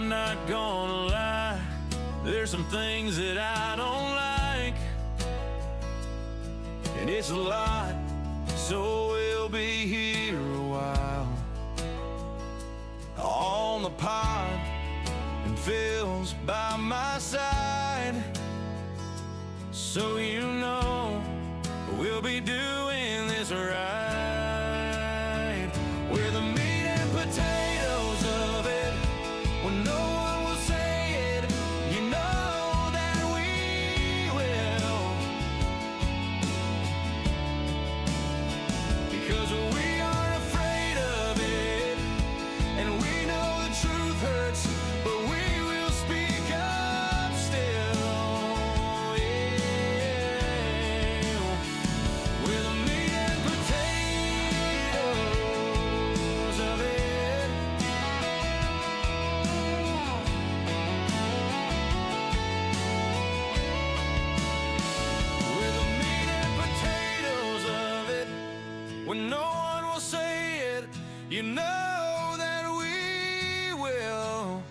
I'm not gonna lie, there's some things that I don't like, and it's a lot, so we'll be here a while. On the pod, and Phil's by my side, so you know we'll be doing this right. We're the meat and potatoes of it. When no one will say it, you know that we will. Because we aren't afraid of it, and we know the truth hurts, but we will speak up still. Yeah. We're the meat and potatoes of it. We're the meat and potatoes of it. When no one will say it, you know that we will.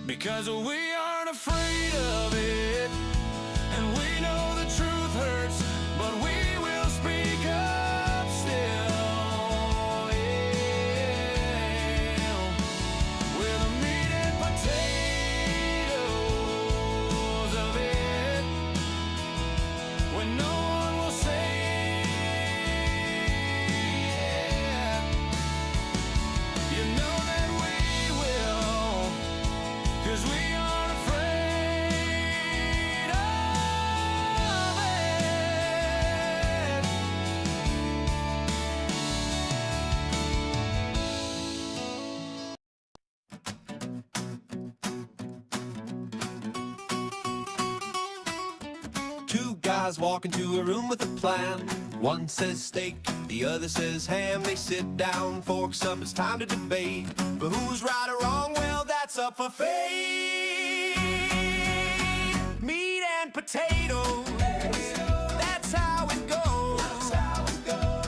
Because we aren't afraid of it, and we know the truth hurts, but we will speak up still. Yeah. We're the meat and potatoes of it. When no one will say it, you know that we will. 'Cause we aren't afraid of it. Two guys walk into a room with a plan. One says steak, the other says ham. They sit down, forks up, it's time to debate. But who's right or wrong? Well, that's up for fate. Meat and potatoes, that's how it goes.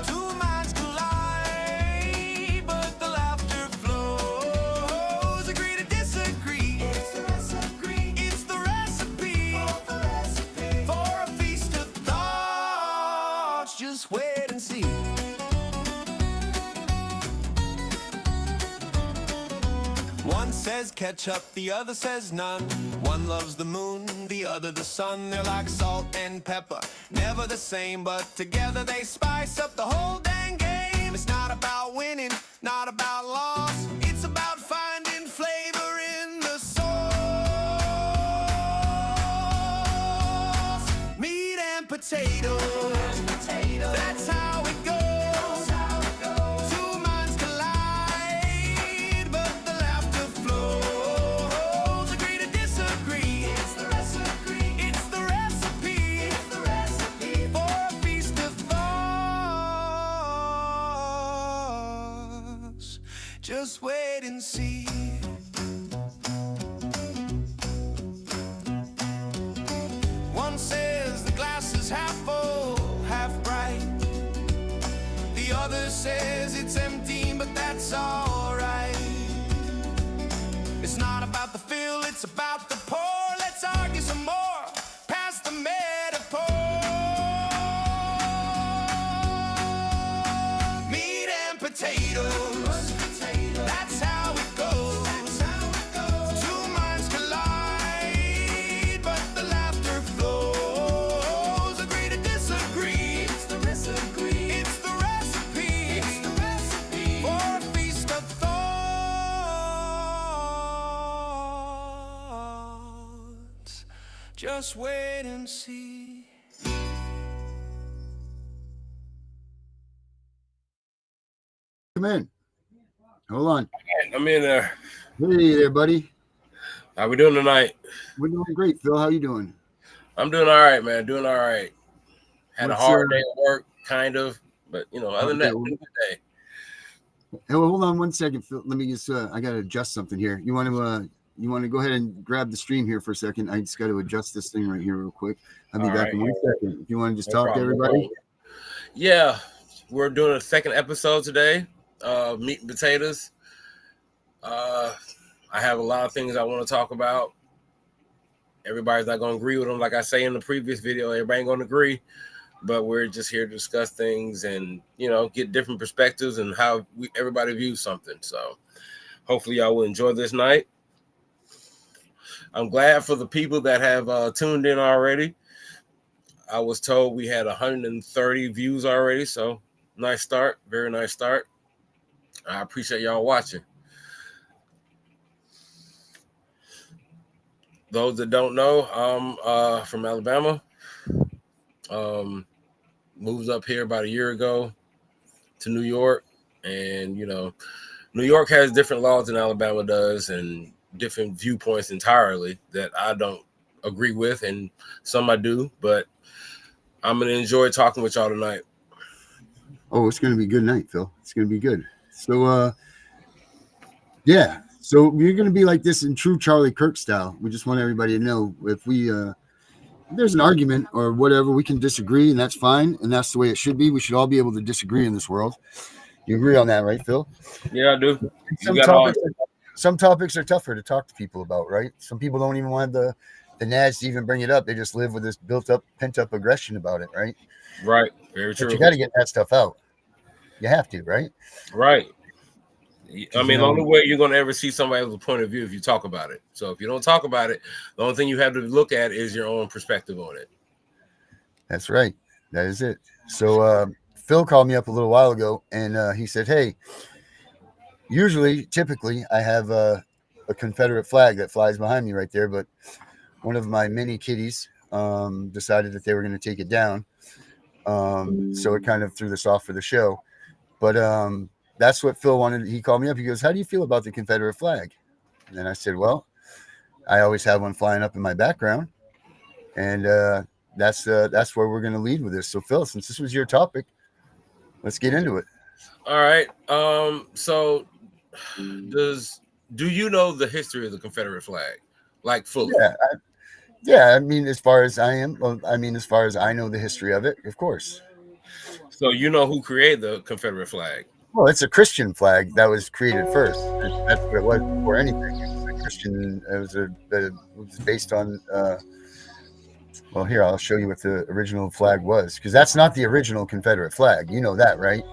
Two minds collide, but the laughter flows. Agree to disagree, it's the recipe. It's the recipe for a feast of thoughts. Just wait and see. One says ketchup, the other says none. One loves the moon, the other the sun. They're like salt and pepper, never the same, but together they spice up the whole dang game. It's not about winning, not about loss. It's about finding flavor in the sauce. Meat and potatoes, that's how it goes. Two minds collide, but the laughter flows. Agree to disagree, it's the recipe. It's the recipe for a feast of thoughts. Just wait and see. One says the glass is half full, half bright. The other says it's empty, but that's alright. It's not about the fill, it's about the pour. Let's argue some more, pass the metaphor. Meat and potatoes, that's how it goes. Two minds collide, but the laughter flows. Agree to disagree, it's the recipe. It's the recipe for a feast of thoughts. Just wait and see. Come in. Hold on. I'm in there. Hey there, buddy. How we doing tonight? We're doing great, Phil. How you doing? I'm doing all right, man. Doing all right. Had What's a hard day at work, kind of, but other than that, Okay, been a good day. Hey, well, hold on one second, Phil. Let me just I gotta adjust something here. You want to go ahead and grab the stream here for a second? I just got to adjust this thing right here real quick. I'll be All back right. in 1 second. If you want to just No talk to problem, no everybody. problem. Yeah, we're doing a second episode today. meat and potatoes. I have a lot of things I want to talk about. Everybody's not going to agree with them. Like I say in the previous video, everybody ain't going to agree, but we're just here to discuss things and, get different perspectives and how everybody views something. So hopefully y'all will enjoy this night. I'm glad for the people that have tuned in already. I was told we had 130 views already, so nice start, very nice start. I appreciate y'all watching. Those that don't know, I'm from Alabama. Moved up here about a year ago to New York, and New York has different laws than Alabama does, and different viewpoints entirely that I don't agree with, and some I do, but I'm going to enjoy talking with y'all tonight. Oh, it's going to be a good night, Phil. It's going to be good. So, yeah. So we're going to be like this in true Charlie Kirk style. We just want everybody to know if there's an argument or whatever, we can disagree, and that's fine. And that's the way it should be. We should all be able to disagree in this world. You agree on that, right, Phil? Yeah, I do. Some topics are tougher to talk to people about, right? Some people don't even want the nads to even bring it up. They just live with this built-up, pent-up aggression about it, right? Right. Very true. But you got to get that stuff out. You have to, right? Right. I mean, the only way you're going to ever see somebody with a point of view if you talk about it. So if you don't talk about it, the only thing you have to look at is your own perspective on it. That's right. That is it. So Phil called me up a little while ago, and he said, hey, typically, I have a Confederate flag that flies behind me right there, but one of my mini kitties decided that they were going to take it down. So it kind of threw this off for the show. But that's what Phil wanted. He called me up. He goes, how do you feel about the Confederate flag? And then I said, well, I always have one flying up in my background. And that's where we're going to lead with this. So, Phil, since this was your topic, let's get into it. All right. So do you know the history of the Confederate flag? Like fully? Yeah. I mean, as far as I know the history of it, of course. So you know who created the Confederate flag? Well, it's a Christian flag that was created first. That's what it was before anything. It was a Christian. It was based on. Well, here I'll show you what the original flag was, because that's not the original Confederate flag. You know that, right?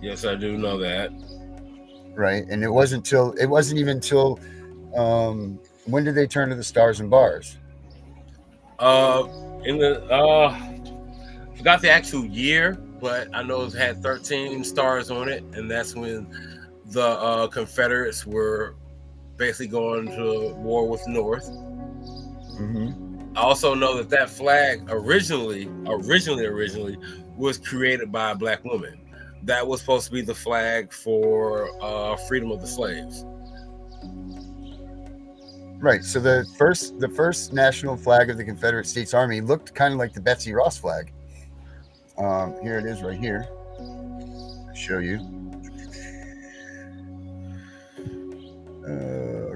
Yes, I do know that. Right, and it wasn't even till. When did they turn to the stars and bars? Forgot the actual year, but I know it had 13 stars on it, and that's when the Confederates were basically going to war with the North. Mm-hmm. I also know that flag originally was created by a black woman. That was supposed to be the flag for freedom of the slaves. Right. So the first national flag of the Confederate States Army looked kind of like the Betsy Ross flag. Here it is right here. I'll show you.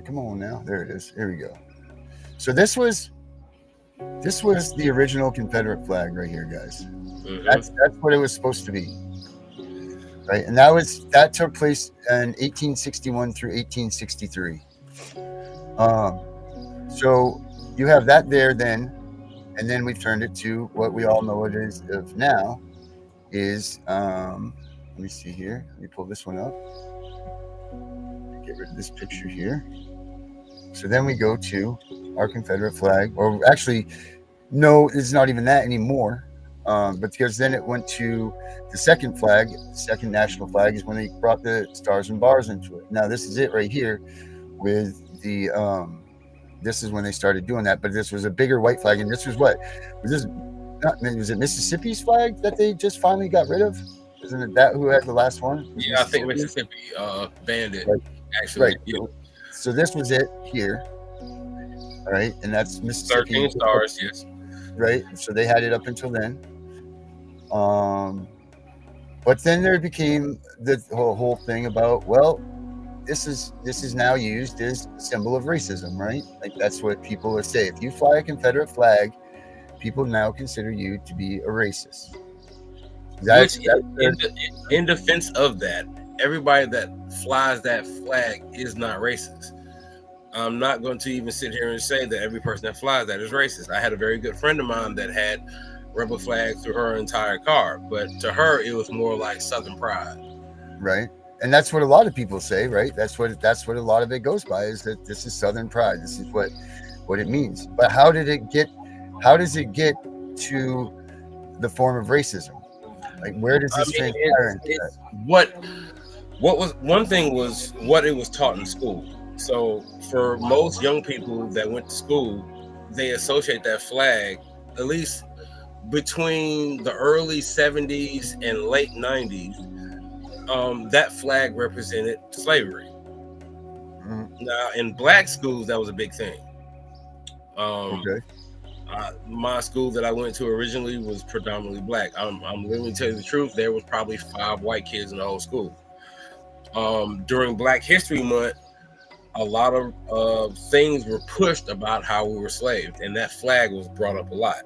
Come on now. There it is. Here we go. So this was the original Confederate flag right here, guys. Mm-hmm. That's what it was supposed to be. Right. And that took place in 1861 through 1863. So you have that there then, and then we've turned it to what we all know it is of now is, let me see here. Let me pull this one up. Get rid of this picture here. So then we go to our Confederate flag, or actually, no, it's not even that anymore. But because then it went to the second flag, the second national flag is when they brought the stars and bars into it. Now this is it right here with the, this is when they started doing that, but this was a bigger white flag. And this was was it Mississippi's flag that they just finally got rid of? Isn't it that who had the last one? Yeah, I think Mississippi banned it. Right. Actually, right. Yeah. So this was it here. All right. And that's Mississippi. 13 stars, yes. Right. So they had it up until then. But then there became the whole thing about, well, this is now used as a symbol of racism, right? Like that's what people would say. If you fly a Confederate flag, people now consider you to be a racist. That, Which, that's in defense of that, everybody that flies that flag is not racist. I'm not going to even sit here and say that every person that flies that is racist. I had a very good friend of mine that had rebel flags through her entire car, but to her it was more like Southern pride. right. And that's what a lot of people say, right? That's what a lot of it goes by, is that this is Southern pride. This is what it means. But how does it get to the form of racism? Like, where does this transpire into that? What was one thing was what it was taught in school. So for most young people that went to school, they associate that flag, at least between the early 70s and late 90s, that flag represented slavery. Now, in black schools, that was a big thing. Okay. My school that I went to originally was predominantly black. I'm literally telling you the truth. There was probably 5 white kids in the whole school. During Black History Month, a lot of things were pushed about how we were slaved, and that flag was brought up a lot.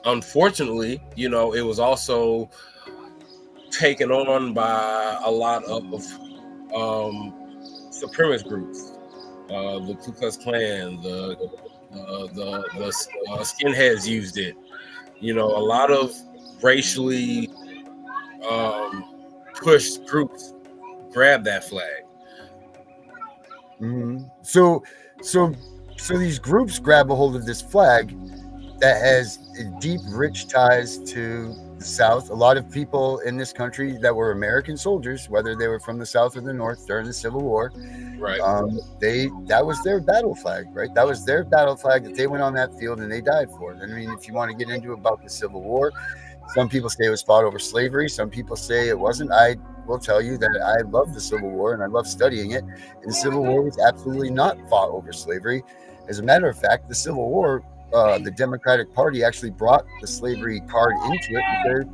Unfortunately, it was also taken on by a lot of supremacist groups, the Ku Klux Klan, the skinheads used it. A lot of racially pushed groups grabbed that flag. So these groups grab a hold of this flag that has deep, rich ties to the South. A lot of people in this country that were American soldiers, whether they were from the South or the North during the Civil War, Right. That was their battle flag, right? That was their battle flag that they went on that field and they died for. I mean, if you want to get into about the Civil War, some people say it was fought over slavery. Some people say it wasn't. I will tell you that I love the Civil War and I love studying it. And the Civil War was absolutely not fought over slavery. As a matter of fact, the Civil War, the Democratic Party actually brought the slavery card into it because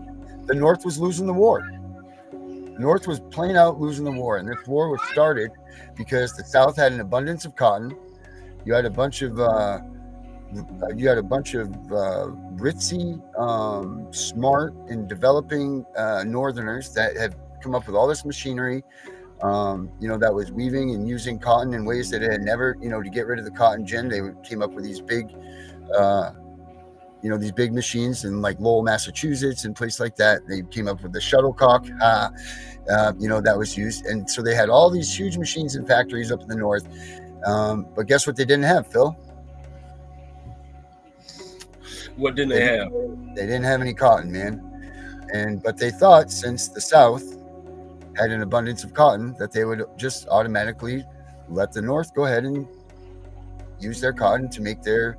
the North was losing the war. The North was plain out losing the war, and this war was started because the South had an abundance of cotton. You had a bunch of ritzy, smart, and developing Northerners that had come up with all this machinery. That was weaving and using cotton in ways that it had never, to get rid of the cotton gin. They came up with these big machines in like Lowell, Massachusetts, and places like that. They came up with the shuttlecock, that was used. And so they had all these huge machines and factories up in the North. But guess what they didn't have, Phil? What didn't they have? They didn't have any cotton, man. But they thought, since the South had an abundance of cotton, that they would just automatically let the North go ahead and use their cotton to make their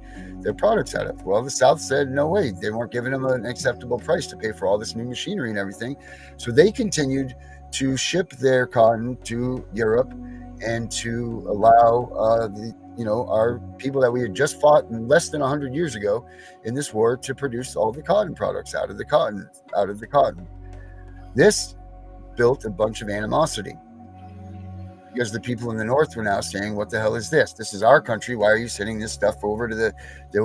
products out of. Well, the South said no way. They weren't giving them an acceptable price to pay for all this new machinery and everything. So they continued to ship their cotton to Europe and to allow our people that we had just fought less than 100 years ago in this war to produce all the cotton products out of the cotton. This built a bunch of animosity, because the people in the North were now saying, what the hell is this? This is our country. Why are you sending this stuff over to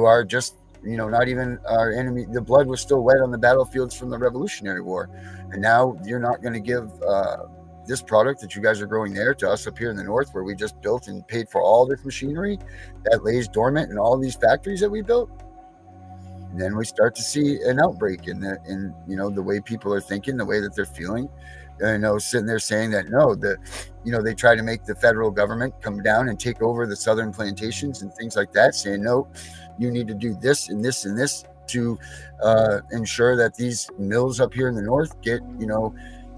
are just, not even our enemy. The blood was still wet on the battlefields from the Revolutionary War. And now you're not going to give this product that you guys are growing there to us up here in the North, where we just built and paid for all this machinery that lays dormant in all these factories that we built. And then we start to see an outbreak in the way people are thinking, the way that they're feeling. Sitting there saying that they try to make the federal government come down and take over the southern plantations and things like that, saying, no, you need to do this and this and this to ensure that these mills up here in the North get,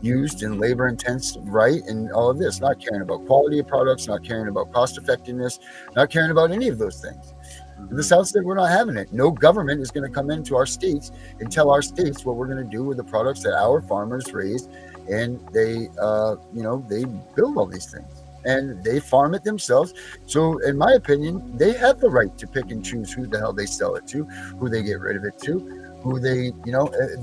used in labor intensive, right? And all of this, not caring about quality of products, not caring about cost effectiveness, not caring about any of those things. Mm-hmm. The South said, we're not having it. No government is going to come into our states and tell our states what we're going to do with the products that our farmers raise. And they build all these things and they farm it themselves. So in my opinion, they have the right to pick and choose who the hell they sell it to, who they get rid of it to, who they,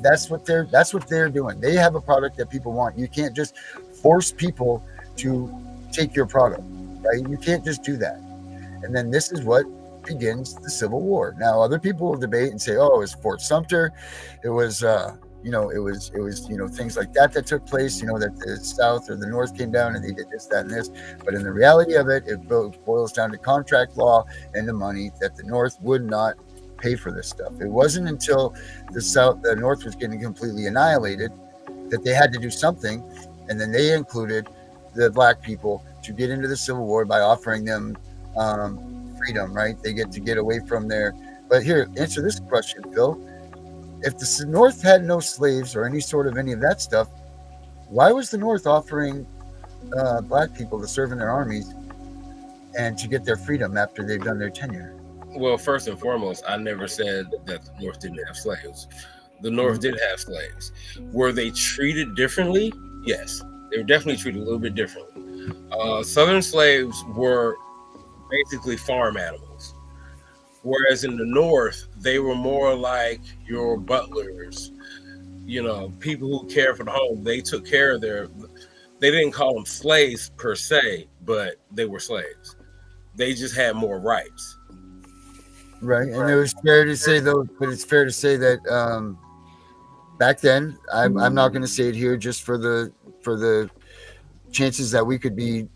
that's what they're doing. They have a product that people want. You can't just force people to take your product, right? You can't just do that. And then this is what begins the Civil War. Now, other people will debate and say, "Oh, it was Fort Sumter, it was things like that took place. That the South or the North came down and they did this, that, and this." But in the reality of it, it boils down to contract law and the money that the North would not pay for this stuff. It wasn't until the North was getting completely annihilated that they had to do something, and then they included the black people to get into the Civil War by offering them freedom, right? They get to get away from there. But here, answer this question, Phil. If the North had no slaves or any of that stuff, why was the North offering black people to serve in their armies and to get their freedom after they've done their tenure? Well, first and foremost, I never said that the North didn't have slaves. The North did have slaves. Were they treated differently? Yes, they were definitely treated a little bit differently. Southern slaves were basically farm animals, whereas in the North, they were more like your butlers, people who care for the home. They took care of they didn't call them slaves per se, but they were slaves. They just had more rights. Right. And it was fair to say, though, but it's fair to say that back then, I'm not going to say it here just for the chances that we could be,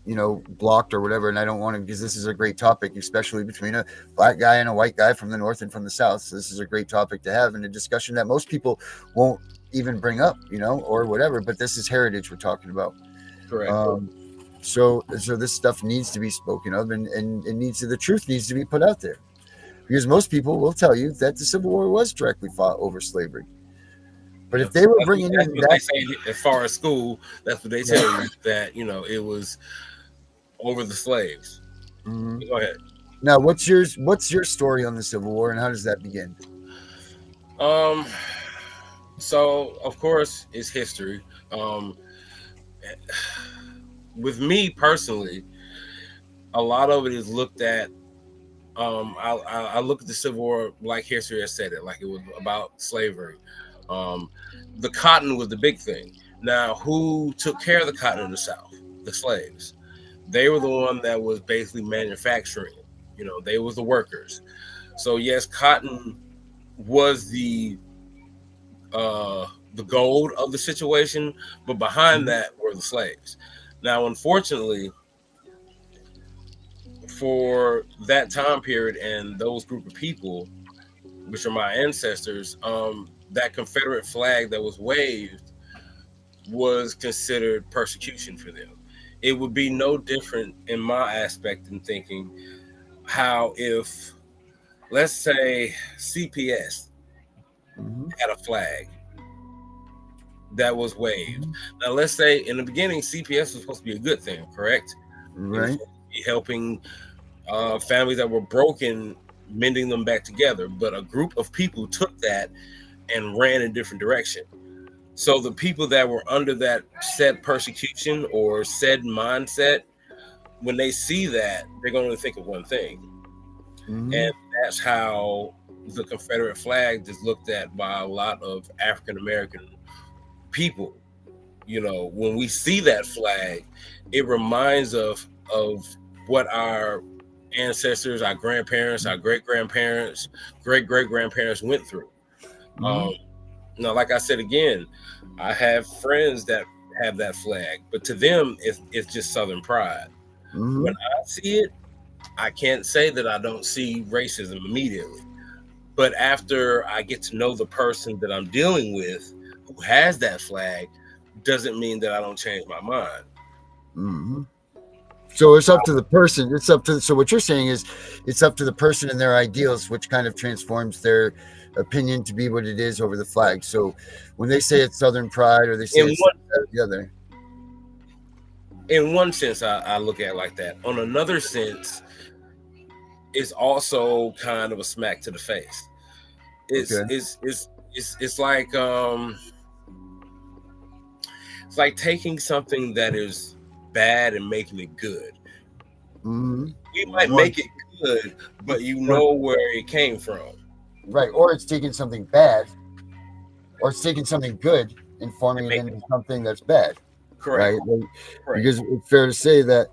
blocked or whatever. And I don't want to, because this is a great topic, especially between a black guy and a white guy from the North and from the South. So this is a great topic to have, and a discussion that most people won't even bring up, or whatever. But this is heritage we're talking about. Correct. So this stuff needs to be spoken of, and the truth needs to be put out there, because most people will tell you that the Civil War was directly fought over slavery. But if they were bringing in that, as far as school, that's what they tell you, that it was over the slaves. Mm-hmm. Go ahead. Now, what's your story on the Civil War, and how does that begin? So of course it's history. With me personally, a lot of it is looked at. I look at the Civil War like history has said it, like it was about slavery. The cotton was the big thing. Now, who took care of the cotton in the South? The slaves. They were the one that was basically manufacturing. They was the workers. So yes, cotton was the gold of the situation, but behind that were the slaves. Now, unfortunately, for that time period and those group of people, which are my ancestors, that Confederate flag that was waved was considered persecution for them. It would be no different in my aspect in thinking how if, let's say, CPS had a flag that was waved. Now, let's say in the beginning, CPS was supposed to be a good thing, correct? Right. Helping families that were broken, mending them back together. But a group of people took that and ran in a different direction. So the people that were under that said persecution or said mindset, when they see that, they're going to think of one thing. And that's how the Confederate flag is looked at by a lot of African American people. When we see that flag, it reminds us of what our ancestors, our grandparents, our great-grandparents, great-great-grandparents went through. Now, like I said again, I have friends that have that flag, but to them, it's just Southern pride. When I see it, I can't say that I don't see racism immediately. But after I get to know the person that I'm dealing with who has that flag, doesn't mean that I don't change my mind. So it's up to the person. So what you're saying is it's up to the person and their ideals, which kind of transforms their opinion to be what it is over the flag. So when they say it's Southern pride, or they say it's the other. In one sense, I look at it like that. On another sense, it's also kind of a smack to the face. It's like taking something that is bad and making it good. We might make it good, but where it came from. Right. Or it's taking something bad, or it's taking something good and forming it into something that's bad. Correct. Right. Because it's fair to say that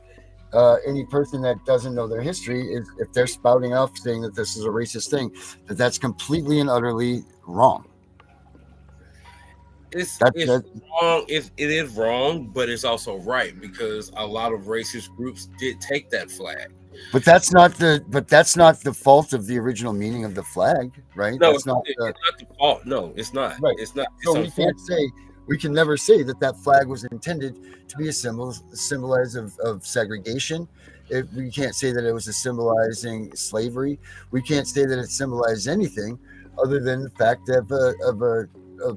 any person that doesn't know their history is if they're spouting off saying that this is a racist thing, that's completely and utterly wrong. It's That's it's that. wrong. It is wrong, but it's also right because a lot of racist groups did take that flag. But that's not the fault of the original meaning of the flag, right? No, That's not it's the not the fault. No, it's not. right. It's not. It's So we can never say that flag was intended to be a symbolize of segregation. We can't say that it was a symbolizing slavery. We can't say that it symbolized anything other than the fact of a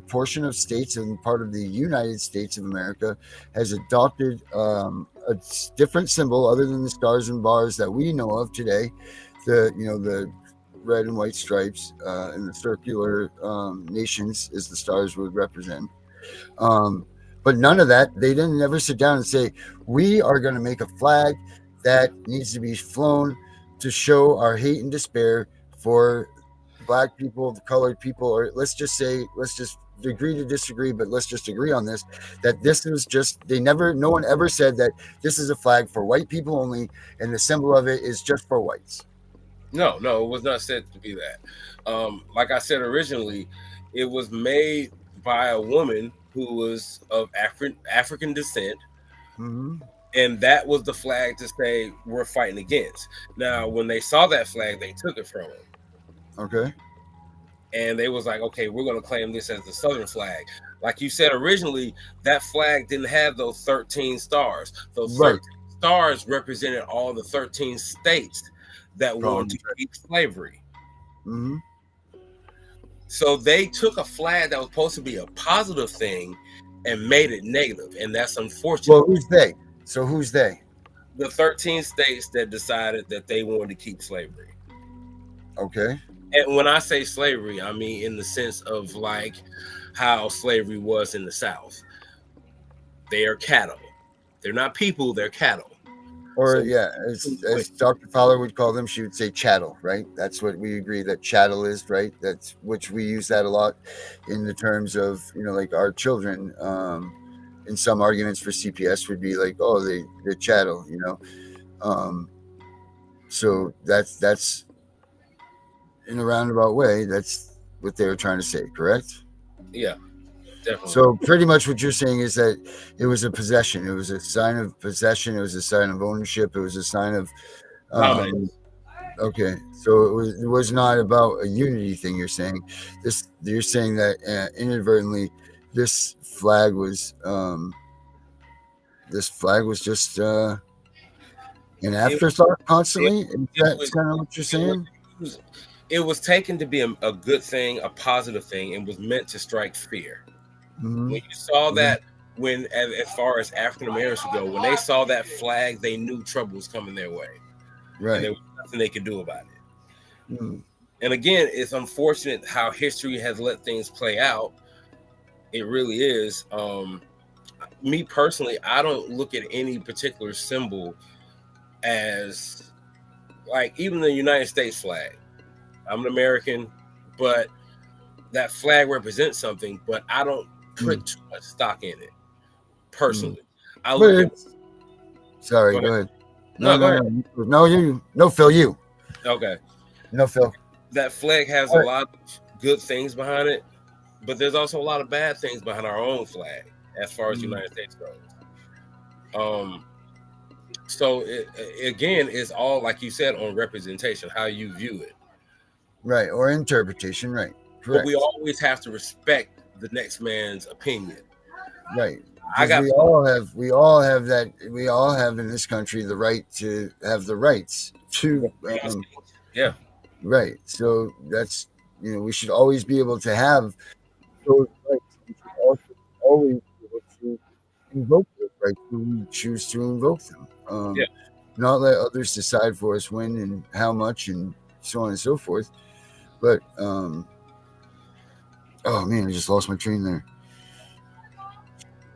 portion of states and part of the United States of America has adopted a different symbol other than the stars and bars that we know of today. The red and white stripes and the circular nations as the stars would represent. But none of that. They didn't ever sit down and say, we are going to make a flag that needs to be flown to show our hate and despair for black people, the colored people, or let's just agree to disagree, but let's just agree on this, that this is just, no one ever said that this is a flag for white people only and the symbol of it is just for whites. No, it was not said to be that. Like I said originally, it was made by a woman who was of African descent, Mm-hmm. and that was the flag to say we're fighting against. Now, when they saw that flag, they took it from them. Okay. And they was like, okay, we're going to claim this as the Southern flag. Like you said originally, that flag didn't have those 13 stars. Those 13 stars represented all the 13 states that wanted to keep slavery. Mm-hmm. So they took a flag that was supposed to be a positive thing and made it negative, and that's unfortunate. Well, who's they? So who's they? The 13 states that decided that they wanted to keep slavery. Okay. And when I say slavery, I mean in the sense of like how slavery was in the South. They are cattle. They're not people, they're cattle. Or as Dr. Fowler would call them, she would say chattel, right? That's what we agree that chattel is, right? That's which we use that a lot in the terms of, like our children. In some arguments for CPS would be like, oh, they're chattel, So that's in a roundabout way, that's what they were trying to say, correct? Yeah. Definitely. So pretty much what you're saying is that it was a possession. It was a sign of possession. It was a sign of ownership. It was a sign of okay. So it was not about a unity thing. You're saying you're saying that inadvertently this flag was just an afterthought constantly. That's kind of what you're saying. It was taken to be a good thing, a positive thing, and was meant to strike fear. Mm-hmm. When you saw that, when as far as African Americans go, when they saw that flag, they knew trouble was coming their way. Right. And there was nothing they could do about it. Mm-hmm. And again, it's unfortunate how history has let things play out. It really is. Me personally, I don't look at any particular symbol as like even the United States flag. I'm an American, but that flag represents something, but I don't put too much stock in it personally. I look at sorry, go ahead. No, go ahead. No, Phil, you. Okay. No, Phil. That flag has a lot of good things behind it, but there's also a lot of bad things behind our own flag as far as the United States goes. So again, it's all, like you said, on representation, how you view it. Right, or interpretation, right. Correct. But we always have to respect the next man's opinion. Right. We all have that. We all have in this country the right to have the rights to. Yeah. Right. So that's, we should always be able to have those rights. We should also always be able to invoke those rights when we choose to invoke them. Not let others decide for us when and how much and so on and so forth. But oh man, I just lost my train there.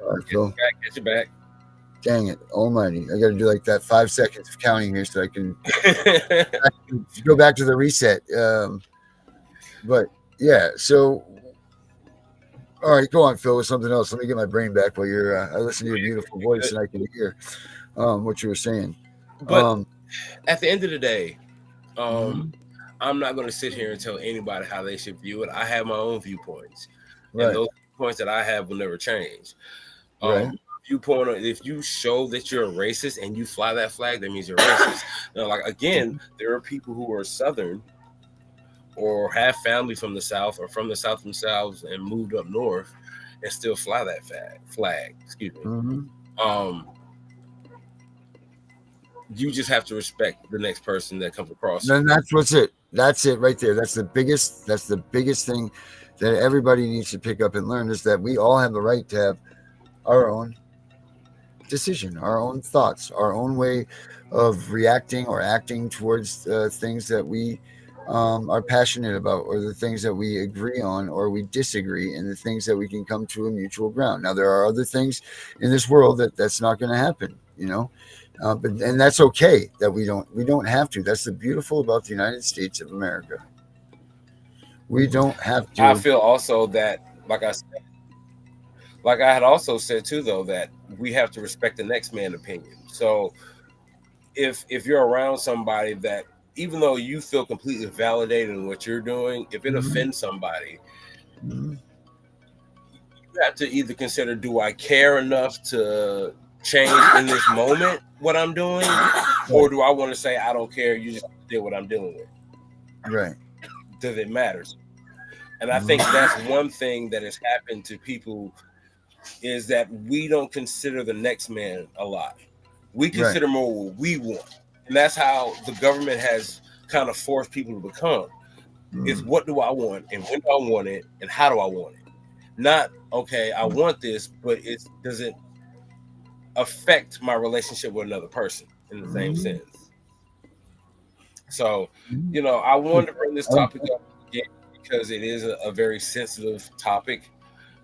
All right, Phil. Get you back. Dang it, almighty. I got to do like that 5 seconds of counting here so I can go back to the reset. But yeah, so all right, go on, Phil, with something else. Let me get my brain back while you're I listen to your beautiful voice and I can hear what you were saying. But at the end of the day, Mhm. I'm not going to sit here and tell anybody how they should view it. I have my own viewpoints, and Right. those points that I have will never change. Right. Viewpoint, if you show that you're a racist and you fly that flag, that means you're racist. Now, like again, there are people who are Southern or have family from the South or from the South themselves and moved up north and still fly that flag. Excuse me. Mhm. Um, you just have to respect the next person that comes across you. Then that's what's it. That's it right there. That's the biggest thing that everybody needs to pick up and learn, is that we all have the right to have our own decision, our own thoughts, our own way of reacting or acting towards things that we are passionate about, or the things that we agree on or we disagree, and the things that we can come to a mutual ground. Now, there are other things in this world that's not going to happen, but and that's okay. That we don't have to. That's the beautiful about the United States of America. We don't have I to. feel also that, like I said, like I had also said too, though, that we have to respect the next man's opinion. So if you're around somebody that, even though you feel completely validated in what you're doing, if it offends somebody, Mhm. you have to either consider, do I care enough to change in this moment what I'm doing, or do I want to say I don't care, you just did what I'm dealing with? Right. Does it matter? And I think that's one thing that has happened to people, is that we don't consider the next man a lot. We consider more what we want. And that's how the government has kind of forced people to become. Is what do I want, and when do I want it, and how do I want it? Not, okay, I want this, but does it affect my relationship with another person in the same sense? So, I wanted to bring this topic up again because it is a very sensitive topic.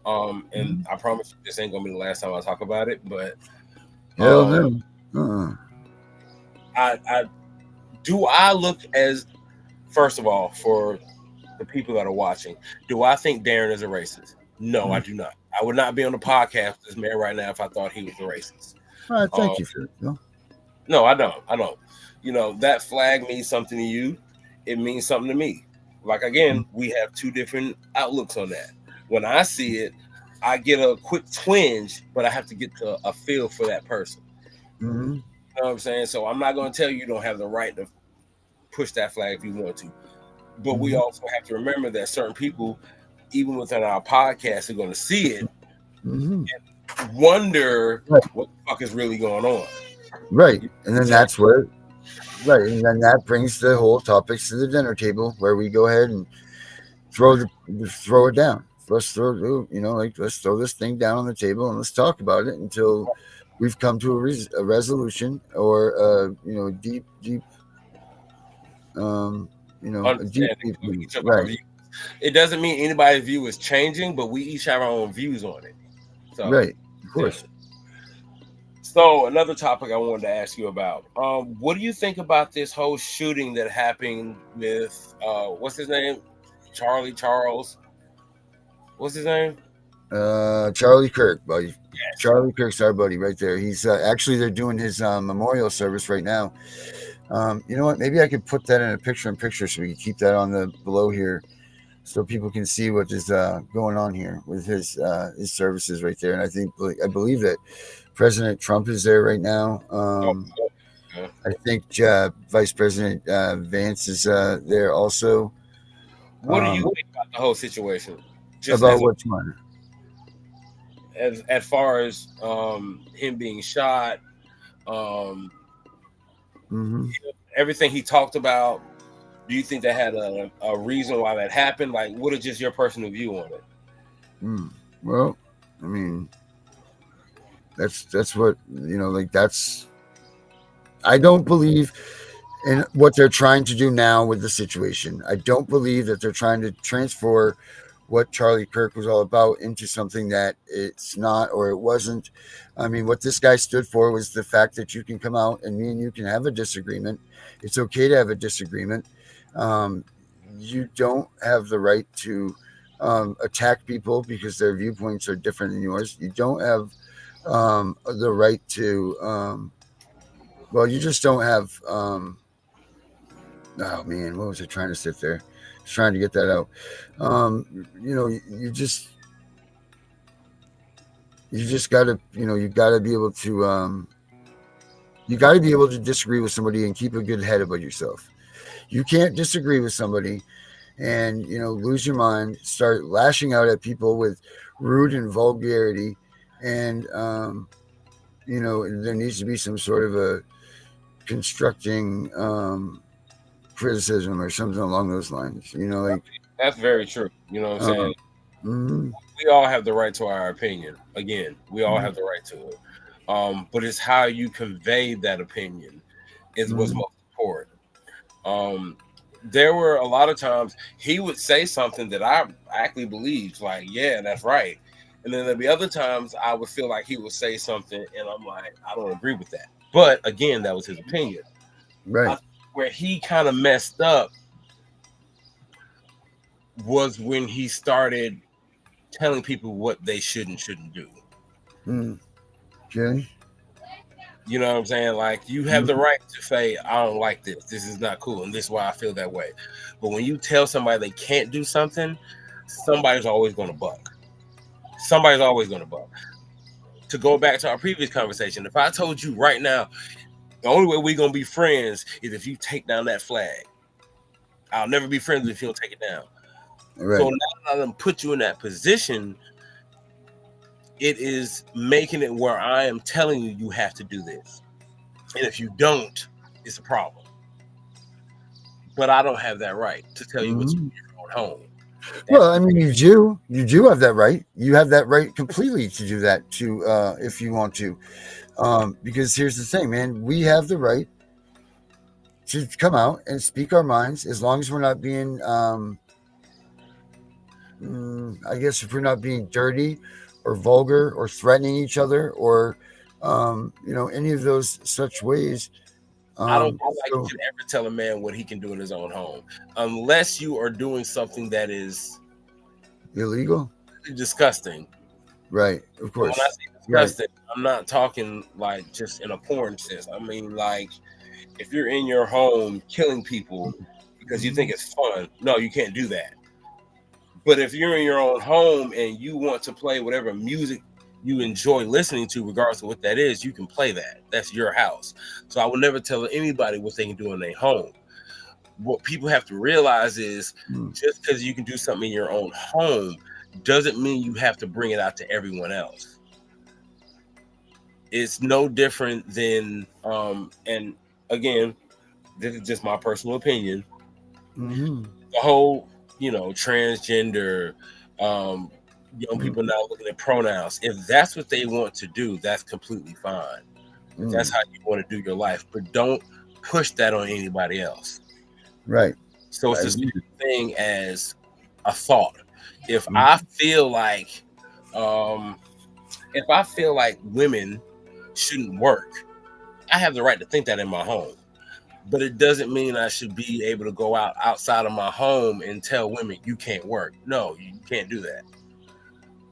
And I promise you, this ain't gonna be the last time I talk about it. But Hell no. I do I look as, first of all, for the people that are watching, do I think Darren is a racist? No, I do not. I would not be on the podcast with this man right now if I thought he was a racist. Thank you for it. No, I don't. I don't. That flag means something to you. It means something to me. Like, again, we have two different outlooks on that. When I see it, I get a quick twinge, but I have to get to a feel for that person. Mm-hmm. You know what I'm saying? So I'm not going to tell you don't have the right to push that flag if you want to. But we also have to remember that certain people, even within our podcast, are going to see it and wonder what the fuck is really going on. Right. And then that's where, and then that brings the whole topics to the dinner table, where we go ahead and throw it down. Let's throw this thing down on the table and let's talk about it until we've come to a resolution, or deep understanding right. It doesn't mean anybody's view is changing, but we each have our own views on it. So, right, of course. Yeah. So another topic I wanted to ask you about. What do you think about this whole shooting that happened with what's his name? Charles. What's his name? Charlie Kirk, buddy. Yes. Charlie Kirk's our buddy right there. He's actually, they're doing his memorial service right now. You know what? Maybe I could put that in a picture-in-picture so we can keep that on the below here, so people can see what is going on here with his services right there. And I believe that President Trump is there right now. I think Vice President Vance is there also. What do you think about the whole situation? Just about which one? As far as him being shot, everything he talked about, do you think that had a reason why that happened? Like, what is just your personal view on it? Well, I mean, that's what, that's, I don't believe in what they're trying to do now with the situation. I don't believe that they're trying to transfer what Charlie Kirk was all about into something that it's not, or it wasn't. I mean, what this guy stood for was the fact that you can come out and me and you can have a disagreement. It's okay to have a disagreement. You don't have the right to attack people because their viewpoints are different than yours. You don't have the right to Well, you just don't have. Oh man, what was I trying to sit there? Just trying to get that out. You just gotta, you gotta be able to. You got to be able to disagree with somebody and keep a good head about yourself. You can't disagree with somebody and lose your mind, start lashing out at people with rude and vulgarity, and there needs to be some sort of a constructing criticism or something along those lines. That's very true. You know what I'm saying? Mhm, We all have the right to our opinion. Again, we all mhm, have the right to it. But it's how you convey that opinion is what's mhm, most important. There were a lot of times he would say something that I actually believed, like, yeah, that's right. And then there'd be other times I would feel like he would say something and I'm like, I don't agree with that. But again, that was his opinion. right. I, where he kind of messed up was when he started telling people what they should and shouldn't do. Mm, okay. You know what I'm saying? Like you have the Mhm, right to say, I don't like this. This is not cool, and this is why I feel that way. But when you tell somebody they can't do something, somebody's always going to buck. Somebody's always going to buck. To go back to our previous conversation, if I told you right now, the only way we're going to be friends is if you take down that flag. I'll never be friends if you don't take it down. So right. now that I'm put you in that position, it is making it where I am telling you you have to do this. And if you don't, it's a problem. But I don't have that right to tell you what to Mhm. do in your own home. That's Well, I mean, you do have that right. You have that right completely to do that to if you want to. Because here's the thing, man, we have the right to come out and speak our minds as long as we're not being, I guess, if we're not being dirty or vulgar or threatening each other or, any of those such ways. I don't feel like you So can ever tell a man what he can do in his own home unless you are doing something that is illegal, disgusting. right? Of And when I course, say right. disgusting, I'm not talking like just in a porn sense. I mean like if you're in your home killing people because you think Mhm. it's fun, no, you can't do that. But if you're in your own home and you want to play whatever music you enjoy listening to, regardless of what that is, you can play that. That's your house. So I will never tell anybody what they can do in their home. What people have to realize is Mm. just because you can do something in your own home doesn't mean you have to bring it out to everyone else. It's no different than and again, this is just my personal opinion. Mhm. The whole, transgender, um, young Mm. people now looking at pronouns. If that's what they want to do, that's completely fine. If that's Mm. how you want to do your life, but don't push that on anybody else. Right. So it's I the agree. same thing as a thought. If Mm. I feel like, um, if I feel like women shouldn't work, I have the right to think that in my home. But it doesn't mean I should be able to go outside of my home and tell women you can't work. No, you can't do that.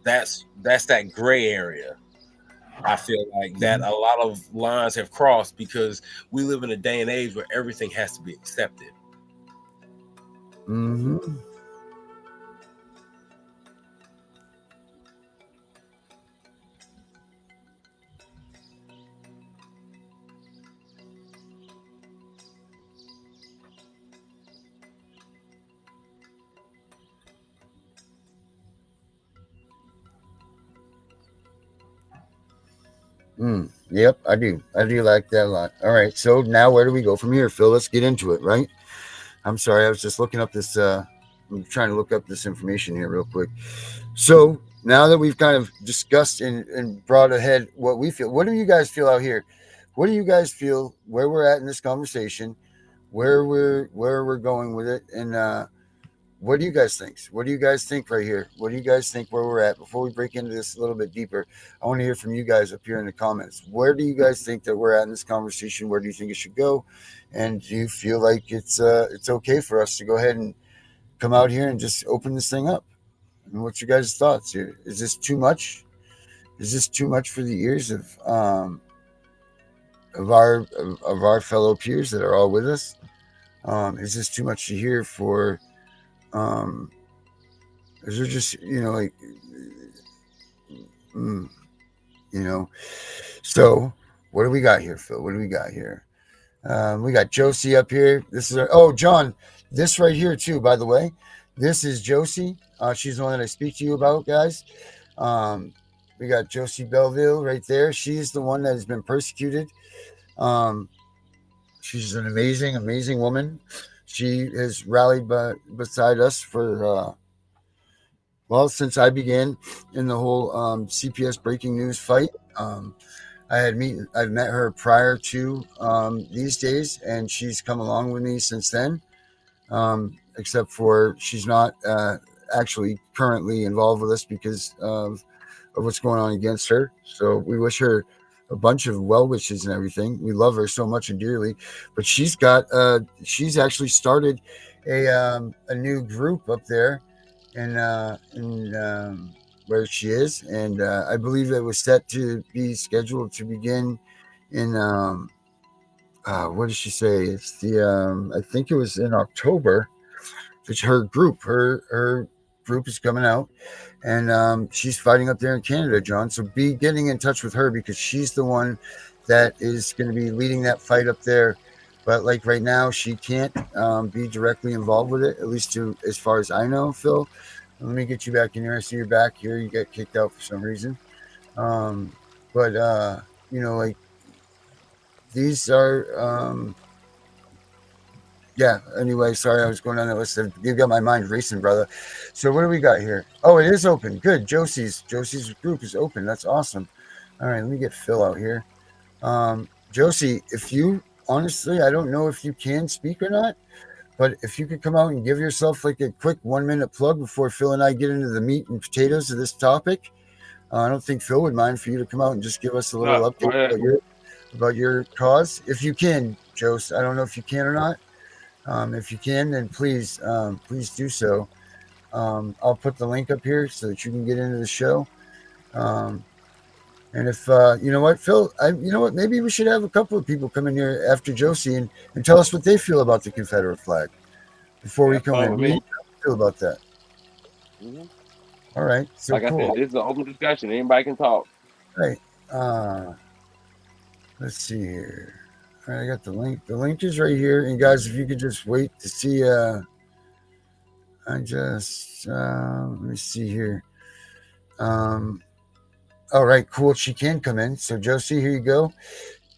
That's that gray area. I feel like that Mhm. a lot of lines have crossed because we live in a day and age where everything has to be accepted. Mhm. Yep, I do. I do like that a lot. All right, so now where do we go from here, Phil? Let's get into it, right? I'm sorry, I was just looking up this. I'm trying to look up this information here real quick. So now that we've kind of discussed and brought ahead what we feel, what do you guys feel out here? What do you guys feel where we're at in this conversation, where we're going with it, and what do you guys think? What do you guys think right here? What do you guys think where we're at? Before we break into this a little bit deeper, I want to hear from you guys up here in the comments. Where do you guys think that we're at in this conversation? Where do you think it should go? And do you feel like it's okay for us to go ahead and come out here and just open this thing up? And what's your guys' thoughts here? Is this too much? Is this too much for the ears of of our fellow peers that are all with us. It's just too much to hear for. Is there just like mm, you know? So what do we got here, Phil? What do we got here? We got Josie up here. This is John. This right here too. By the way, this is Josie. She's the one that I speak to you about, guys. We got Josie Belleville right there. She's the one that has been persecuted. She's an amazing, amazing woman. She has rallied beside us for since I began in the whole CPS breaking news fight. I've met her prior to these days, and she's come along with me since then. Except for she's not actually currently involved with us because of what's going on against her. So we wish her a bunch of well wishes and everything. We love her so much and dearly. But she's actually started a new group up there in where she is, and I believe it was set to be scheduled to begin in what did she say? It's the I think it was in October. It's her group. Her group is coming out, and she's fighting up there in Canada, John. So be getting in touch with her because she's the one that is going to be leading that fight up there. But like right now, she can't be directly involved with it, at least as far as I know, Phil. Let me get you back in here. I see you're back here. You got kicked out for some reason. But like these are, yeah. Anyway, sorry, I was going on the list. You got my mind racing, brother. So what do we got here? Oh, it is open. Good. Josie's group is open. That's awesome. All right, let me get Phil out here. Josie, if you honestly, I don't know if you can speak or not. But if you could come out and give yourself like a quick 1 minute plug before Phil and I get into the meat and potatoes of this topic, I don't think Phil would mind for you to come out and just give us a little update about your cause. If you can, Jose, I don't know if you can or not. If you can, then please do so. I'll put the link up here so that you can get into the show. And if you know what, Phil, you know what, maybe we should have a couple of people come in here after Josie and tell us what they feel about the Confederate flag before we come in. How do you feel about that? Mm-hmm. All right. So like cool. I said, this is an open discussion. Anybody can talk. Right. Let's see here. All right, I got the link. The link is right here. And guys, if you could just wait to see, let me see here. All right, cool. She can come in. So Josie, here you go.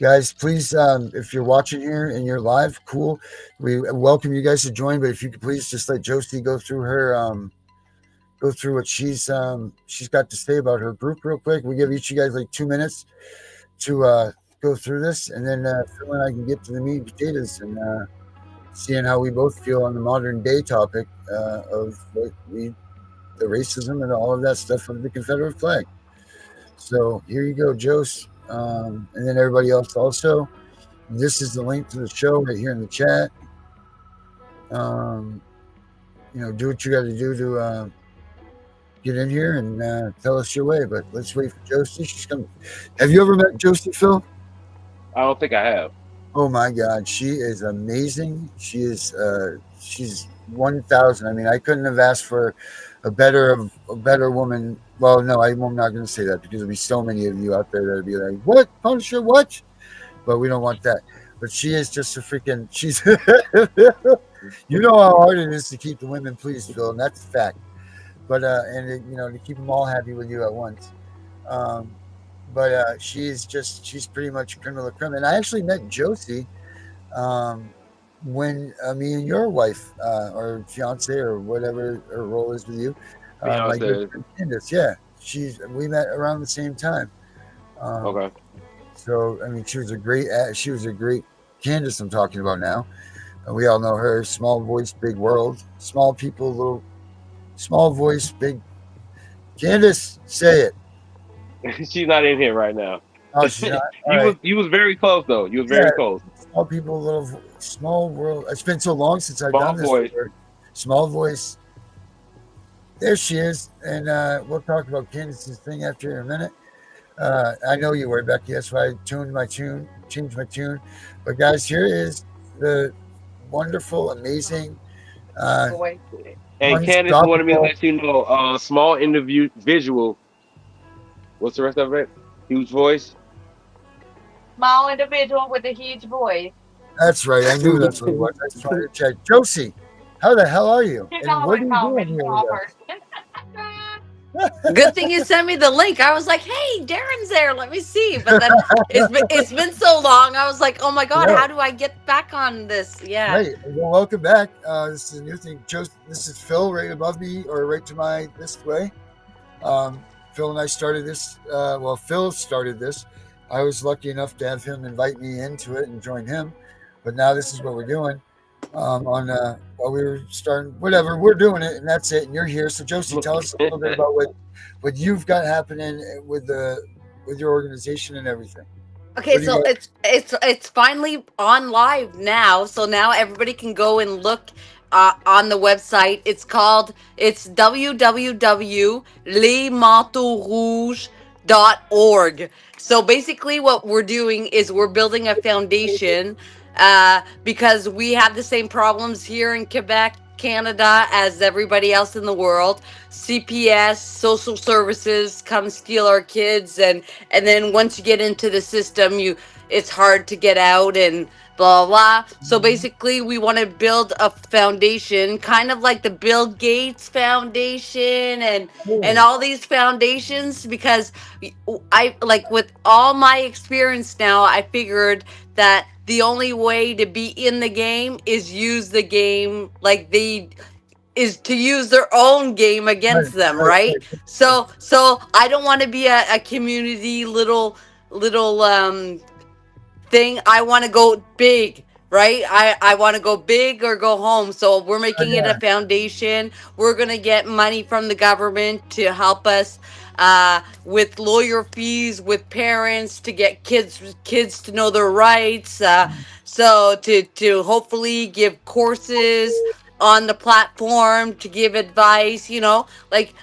Guys, please, if you're watching here and you're live, cool. We welcome you guys to join, but if you could please just let Josie go through what she's got to say about her group real quick. We give each of you guys like 2 minutes to go through this, and then Phil and I can get to the meat and potatoes and seeing how we both feel on the modern day topic of the racism and all of that stuff of the Confederate flag. So here you go, Jose, and then everybody else also. This is the link to the show right here in the chat. Do what you got to do to get in here and tell us your way. But let's wait for Josie. She's coming. Have you ever met Josie, Phil? I don't think I have. Oh my God, she is amazing. She is she's 1,000. I mean, I couldn't have asked for a better woman. Well, no, I'm not going to say that because there'll be so many of you out there that'll be like, "What, Punisher? What?" But we don't want that. But she is just a freaking. She's. You know how hard it is to keep the women pleased, Phil, and that's a fact. But to keep them all happy with you at once. But she's pretty much criminal of crime. And I actually met Josie when me and your wife or fiance or whatever her role is with you, my good friend Candace, yeah, we met around the same time. Okay. So I mean, she was a great Candace. I'm talking about now. We all know her. Small voice, big world. Small people, little. Small voice, big. Candace, say it. She's not in here right now. Oh, she's not. You was very close though. You was very close. Small people, little small world. It's been so long since I've done this. Voice. Small voice. There she is, and we'll talk about Candace's thing after in a minute. I know you were, Becky. That's why I tuned my tune change my tune. But guys, here is the wonderful, amazing, And Candace wanted me to unstoppable. let you know, small interview visual. What's the rest of it? Huge voice. Small individual with a huge voice. That's right. I knew that's what it was. I just wanted to check. Josie, how the hell are you? You And know what we are you call doing me here Robert. with Good thing you sent me the link. I was like, "Hey, Darren's there. Let me see." But then it's been so long. I was like, "Oh my god, Yeah. how do I get back on this?" Yeah. Right. Well, welcome back. This is a new thing. This is Phil right above me, or right to my this way. Phil and I started this. Well, Phil started this. I was lucky enough to have him invite me into it and join him. But now this is what we're doing. While we were starting, whatever, we're doing it, and that's it. And you're here. So Josie, tell us a little bit about what you've got happening with your organization and everything. Okay, What do you so got? it's finally on live now. So now everybody can go and look on the website. It's www.lesmanteauxrouges.org. So basically, what we're doing is we're building a foundation because we have the same problems here in Quebec, Canada, as everybody else in the world. CPS, social services come steal our kids, and then once you get into the system, it's hard to get out and blah blah. So basically, we want to build a foundation, kind of like the Bill Gates Foundation and all these foundations, because I like with all my experience now, I figured that the only way to be in the game is use the game like they is to use their own game Right, against them, right, right? right. So I don't want to be a community little thing. I want to go big, right? I want to go big or go home. So we're making it a Yeah. foundation. We're going to get money from the government to help us with lawyer fees, with parents, to get kids to know their rights. So to hopefully give courses on the platform, to give advice, like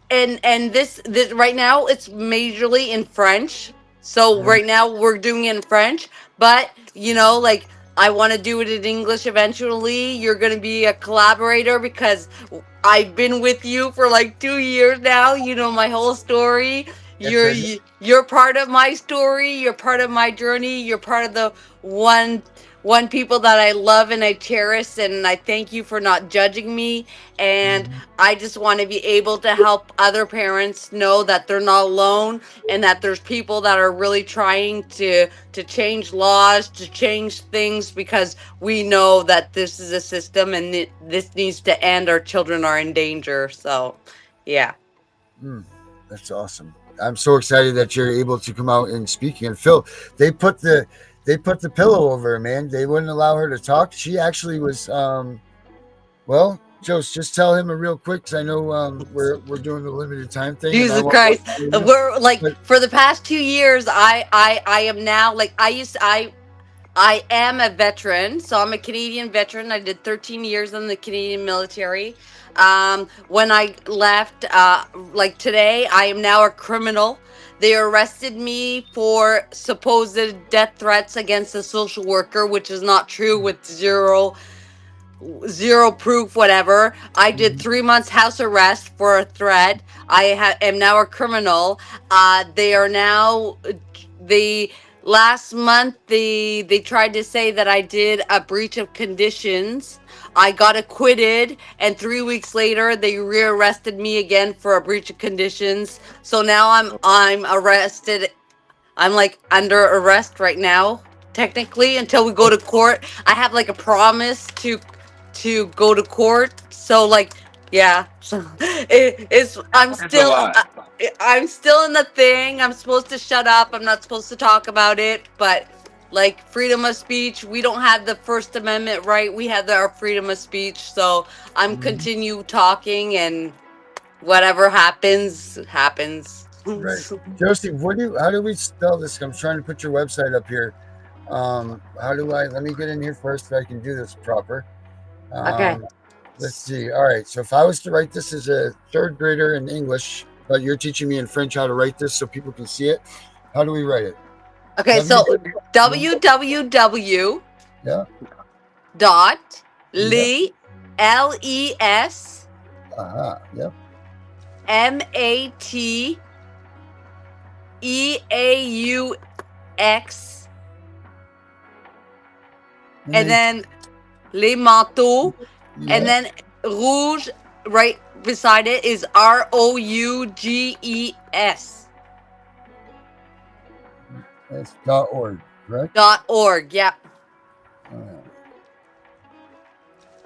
and this right now it's majorly in French. So Mhm. right now we're doing it in French, but like I want to do it in English eventually. You're going to be a collaborator because I've been with you for like 2 years now. You know my whole story. It's You're a, you- you're part of my story. You're part of my journey. You're part of the one people that I love and I cherish, and I thank you for not judging me. And I just want to be able to help other parents know that they're not alone, and that there's people that are really trying to change laws, to change things, because we know that this is a system and this needs to end. Our children are in danger. So, yeah. That's awesome. I'm so excited that you're able to come out and speak. And Phil, they put the pillow over her, man. They wouldn't allow her to talk. She actually was well, Jost, just tell him a real quick, because I know we're doing the limited time thing, and I Jesus want to Christ. you know, We're like but for the past 2 years, I am now like I am a veteran, so I'm a Canadian veteran. I did 13 years in the Canadian military. When I left, like today, I am now a criminal. They arrested me for supposed death threats against a social worker, which is not true, with zero proof, whatever. I did 3 months house arrest for a threat. Am now a criminal. They are now the last month they tried to say that I did a breach of conditions. I got acquitted, and 3 weeks later they rearrested me again for a breach of conditions. So now I'm arrested. I'm like under arrest right now, technically, until we go to court. I have like a promise to go to court. So like, yeah. So it's It's a lot. I'm still in the thing. I'm supposed to shut up. I'm not supposed to talk about it, but like freedom of speech, we don't have the First Amendment right. We have our freedom of speech. So I'm continue talking, and whatever happens. right, Josie, how do we spell this? I'm trying to put your website up here. How do I? Let me get in here first so I can do this proper. Okay. Let's see. All right. So if I was to write this as a third grader in English, but you're teaching me in French how to write this so people can see it, how do we write it? Okay, so www Yeah. dot Yeah. les les Yep. mateaux and then les manteaux and then rouge right beside it is rouges That's .org, correct? .org. Yep.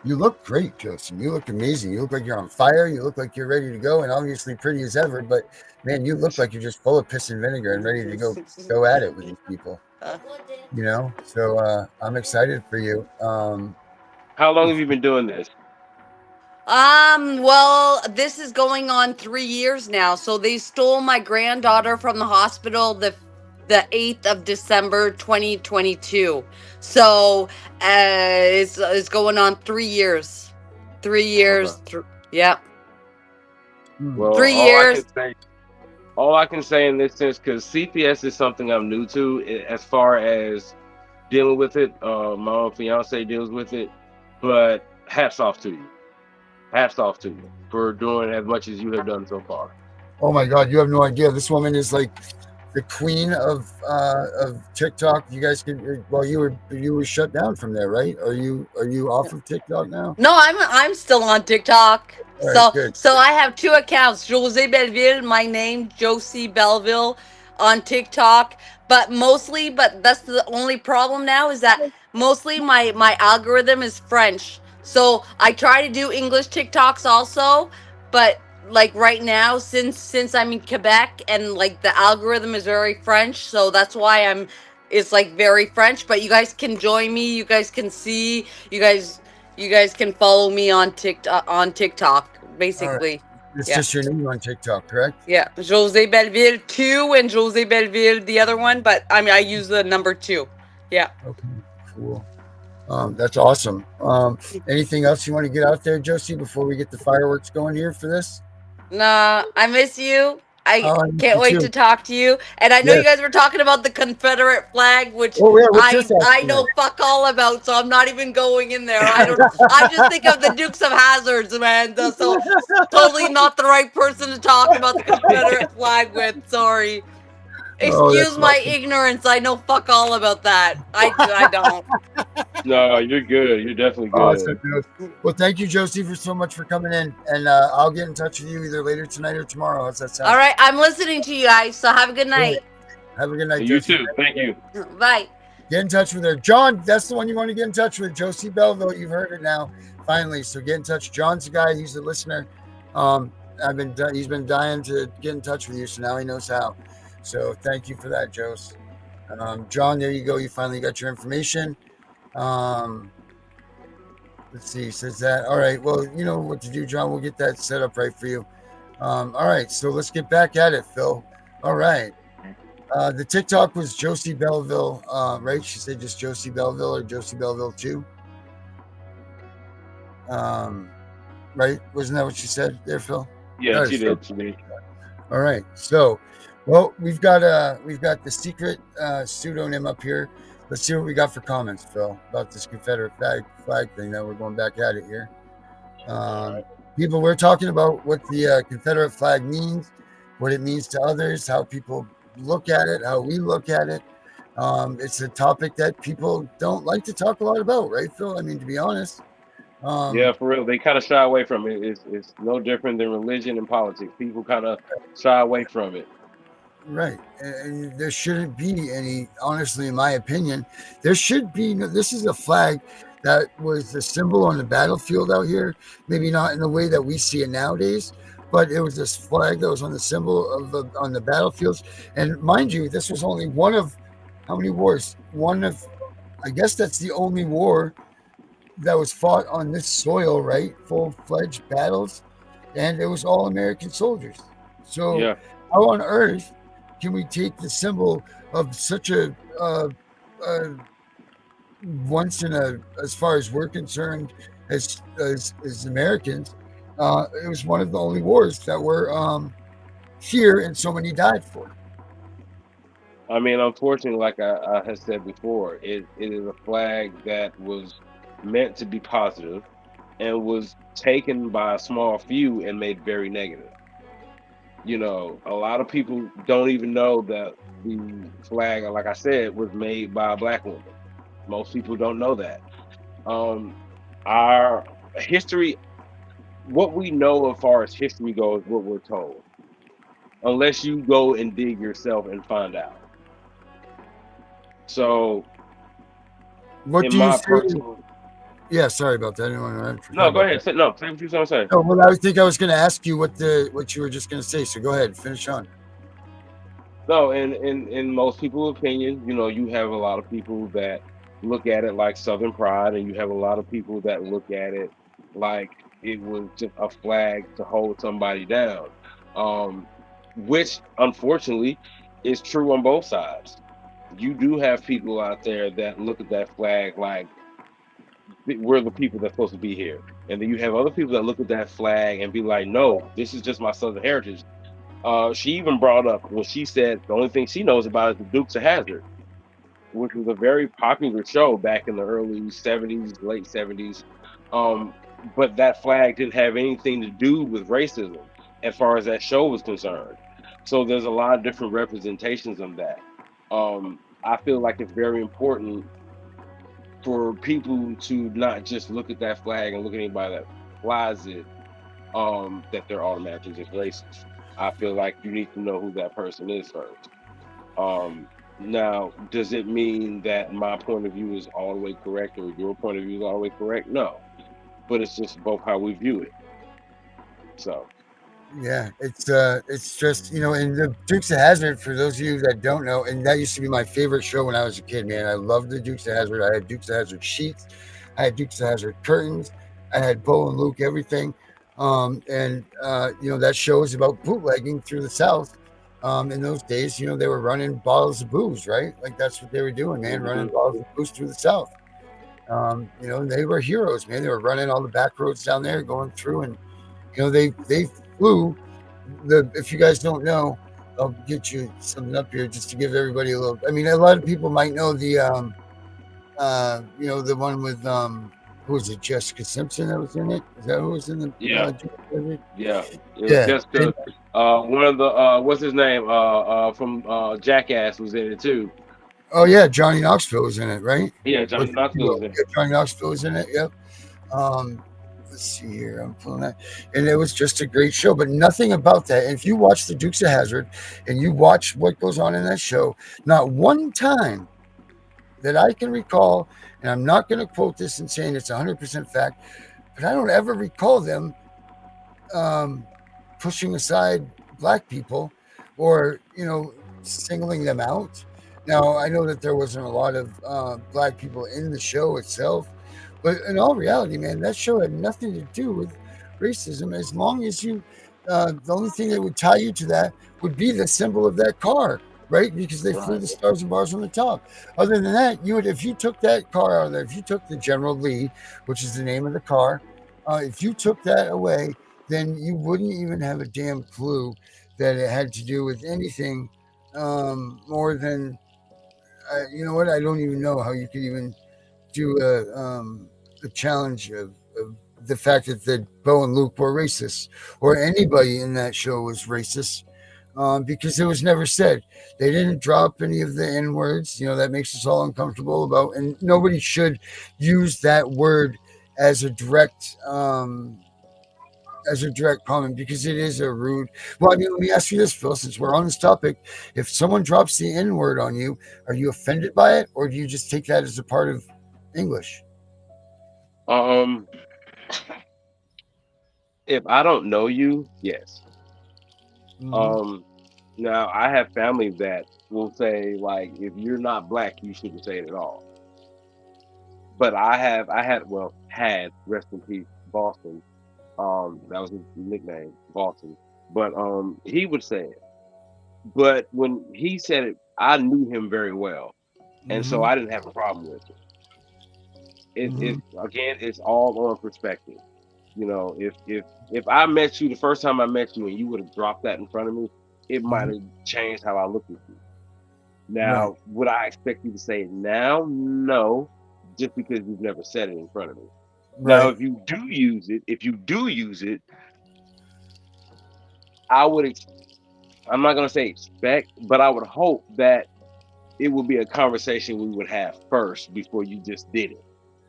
You look great, Joseph. You look amazing. You look like you're on fire. You look like you're ready to go, and obviously pretty as ever. But man, you look like you're just full of piss and vinegar and ready to go at it with these people. You know, so I'm excited for you. How long have you been doing this? Well, this is going on 3 years now. So they stole my granddaughter from the hospital the 8th of December 2022. So it's going on 3 years. 3 years. Yep. Well, 3 years. All I can say in this sense, because CPS is something I'm new to as far as dealing with it. My own fiance deals with it, but hats off to you. Hats off to you for doing as much as you have done so far. Oh my God, you have no idea. This woman is like the queen of TikTok. You guys can. Well, you were shut down from there, right? Are you off of TikTok now? No, I'm still on TikTok. All right, good. So I have 2 accounts, José Belleville, my name, Josie Belleville on TikTok, but that's the only problem now is that mostly my algorithm is French. So I try to do English TikToks also, but like right now since I'm in Quebec and like the algorithm is very French, so that's why it's like very French, but you guys can join me, you guys can see, you guys can follow me on TikTok, basically. It's just your name on TikTok, correct? Yeah, José Belleville 2 and José Belleville the other one, but I mean I use the number 2. Yeah. Okay, cool. That's awesome. Anything else you want to get out there, Josie, before we get the fireworks going here for this? Nah, I miss you. I miss can't you wait too. to talk to you. And I know Yes. you guys were talking about the Confederate flag, which Oh, yeah, what's this I after know that? fuck all about, so I'm not even going in there. I just think of the Dukes of Hazzards, man. So totally not the right person to talk about the Confederate flag with. Sorry. Oh, that's Excuse my awesome. ignorance. I know fuck all about that. I don't. No, you're good. You're definitely good. Awesome, dude. Well, thank you, Josie, so much for coming in, and I'll get in touch with you either later tonight or tomorrow. How's that sound? All right, I'm listening to you guys. So have a good night. Have a good night, You Josie. too. Thank you. Bye. Get in touch with her. John, that's the one you want to get in touch with. Josie Belleville, you've heard it now, finally. So get in touch. John's the guy. He's a listener. He's been dying to get in touch with you, so now he knows how. So thank you for that, Jose. John, there you go. You finally got your information. Let's see. Says that. All right. Well, you know what to do, John. We'll get that set up right for you. All right. So let's get back at it, Phil. All right. The TikTok was Josie Belleville, right? She said just Josie Belleville or Josie Belleville 2. Right? Wasn't that what she said there, Phil? Yeah, she did. All right. So, well, we've got the secret pseudonym up here. Let's see what we got for comments, Phil, about this Confederate flag thing. Now we're going back at it here. People, we're talking about what the Confederate flag means, what it means to others, how people look at it, how we look at it. It's a topic that people don't like to talk a lot about, right, Phil? I mean, to be honest. Yeah, for real. They kind of shy away from it. It's no different than religion and politics. People kind of shy away from it. Right. And there shouldn't be any, honestly, in my opinion, there should be no, this is a flag that was the symbol on the battlefield out here. Maybe not in the way that we see it nowadays, but it was this flag that was on the symbol of on the battlefields. And mind you, this was only one of how many wars? One of, I guess that's the only war that was fought on this soil, right? Full-fledged battles, and it was all American soldiers. So Yeah. how on earth can we take the symbol of such a once in a, as far as we're concerned, as Americans, it was one of the only wars that were here, and so many died for. I mean, unfortunately, like I had said before, it is a flag that was meant to be positive and was taken by a small few and made very negative. You know, a lot of people don't even know that the flag, like I said, was made by a black woman. Most people don't know that. Um, our history, what we know as far as history goes, what we're told, unless you go and dig yourself and find out. So, What in do you my say? personal, Yeah, sorry about that. I didn't want to talk no, go about ahead. that. Say, no, say what you're gonna say. No, well, I think I was going to ask you what you were just going to say. So go ahead, finish on. No, in most people's opinion, you know, you have a lot of people that look at it like Southern pride, and you have a lot of people that look at it like it was just a flag to hold somebody down. Um, which unfortunately is true on both sides. You do have people out there that look at that flag like we're the people that's supposed to be here. And then you have other people that look at that flag and be like, no, this is just my Southern heritage. She even brought up when she said the only thing she knows about is the Dukes of Hazzard, which was a very popular show back in the early '70s, late '70s. Um, but that flag didn't have anything to do with racism as far as that show was concerned. So there's a lot of different representations of that. I feel like it's very important for people to not just look at that flag and look at anybody that flies it, that they're automatically just racist. I feel like you need to know who that person is first. Now, does it mean that my point of view is all the way correct or your point of view is all the way correct? No, but it's just both how we view it. So, Yeah, it's just and the Dukes of Hazzard, for those of you that don't know, and that used to be my favorite show when I was a kid, man. I loved the Dukes of Hazzard. I had Dukes of Hazzard sheets, I had Dukes of Hazzard curtains, I had Bo and Luke, everything. And that show is about bootlegging through the South. In those days, they were running bottles of booze, right? Like that's what they were doing, man, running mhm. bottles of booze through the South. And they were heroes, man. They were running all the back roads down there, going through, and they flew the. If you guys don't know, I'll get you something up here just to give everybody a little. I mean, a lot of people might know the one with who was it? Jessica Simpson that was in it. Is that who was in the? Yeah, yeah. It was Yeah. just one of the what's his name from Jackass was in it too. Oh yeah, Johnny Knoxville was in it, right? Yeah, Or Johnny Knoxville was in it. yeah, Johnny Knoxville was in it. Yep. Um, let's see here. I'm pulling that, and it was just a great show. But nothing about that. And if you watch the Dukes of Hazzard and you watch what goes on in that show, not one time that I can recall, and I'm not going to quote this and saying it's 100% fact, but I don't ever recall them um, pushing aside black people or singling them out. Now I know that there wasn't a lot of black people in the show itself, but in all reality, man, that show had nothing to do with racism. As long as the only thing that would tie you to that would be the symbol of that car, right? Because they flew Right. the stars and bars on the top. Other than that, if you took that car out of there, if you took the General Lee, which is the name of the car, if you took that away, then you wouldn't even have a damn clue that it had to do with anything more than you know what? I don't even know how you could even do a challenge of the fact that Bo and Luke were racist or anybody in that show was racist. Because it was never said. They didn't drop any of the N words. That makes us all uncomfortable about, and nobody should use that word as a direct comment because it is a rude. Well, I mean, let me ask you this, Phil, since we're on this topic. If someone drops the N word on you, are you offended by it or do you just take that as a part of English? Um, if I don't know you, yes. Hmm. Um, Now I have family that will say like, if you're not black, you shouldn't say it at all. But I had, well, had, rest in peace, Boston. That was his nickname, Boston. But he would say it. But when he said it, I knew him very well, and so Hmm. I didn't have a problem with it. Hmm. It again, it's all on perspective. You know, if I met you the first time I met you and you would have dropped that in front of me, it might Hmm. have changed how I look at you. Now, would I expect you to say it now? No, just because you've never said it in front of me. Now, Right. if you do use it, I would. I'm not gonna say expect, but I would hope that it would be a conversation we would have first before you just did it.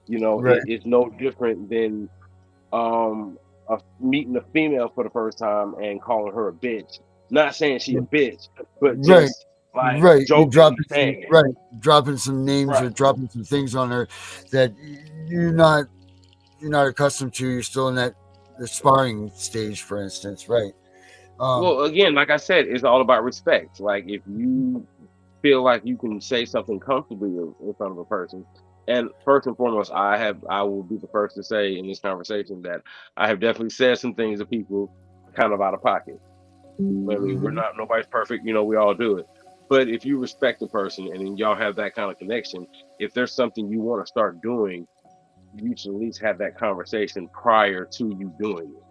You know, Right. it's no different than meeting a female for the first time and calling her a bitch. Not saying she a bitch, but Right. just like Right. You jokingly saying it. dropping some names Right. or dropping some things on her that you're not accustomed to. You're still in the sparring stage, for instance, right? Well, again, like I said, it's all about respect. Like if you feel like you can say something comfortably in front of a person, and first and foremost, I will be the first to say in this conversation that I have definitely said some things to people kind of out of pocket. I mean, we're Mhm. not nobody's perfect, you know, we all do it. But if you respect the person and then y'all have that kind of connection, if there's something you want to start doing, you should at least have that conversation prior to you doing it.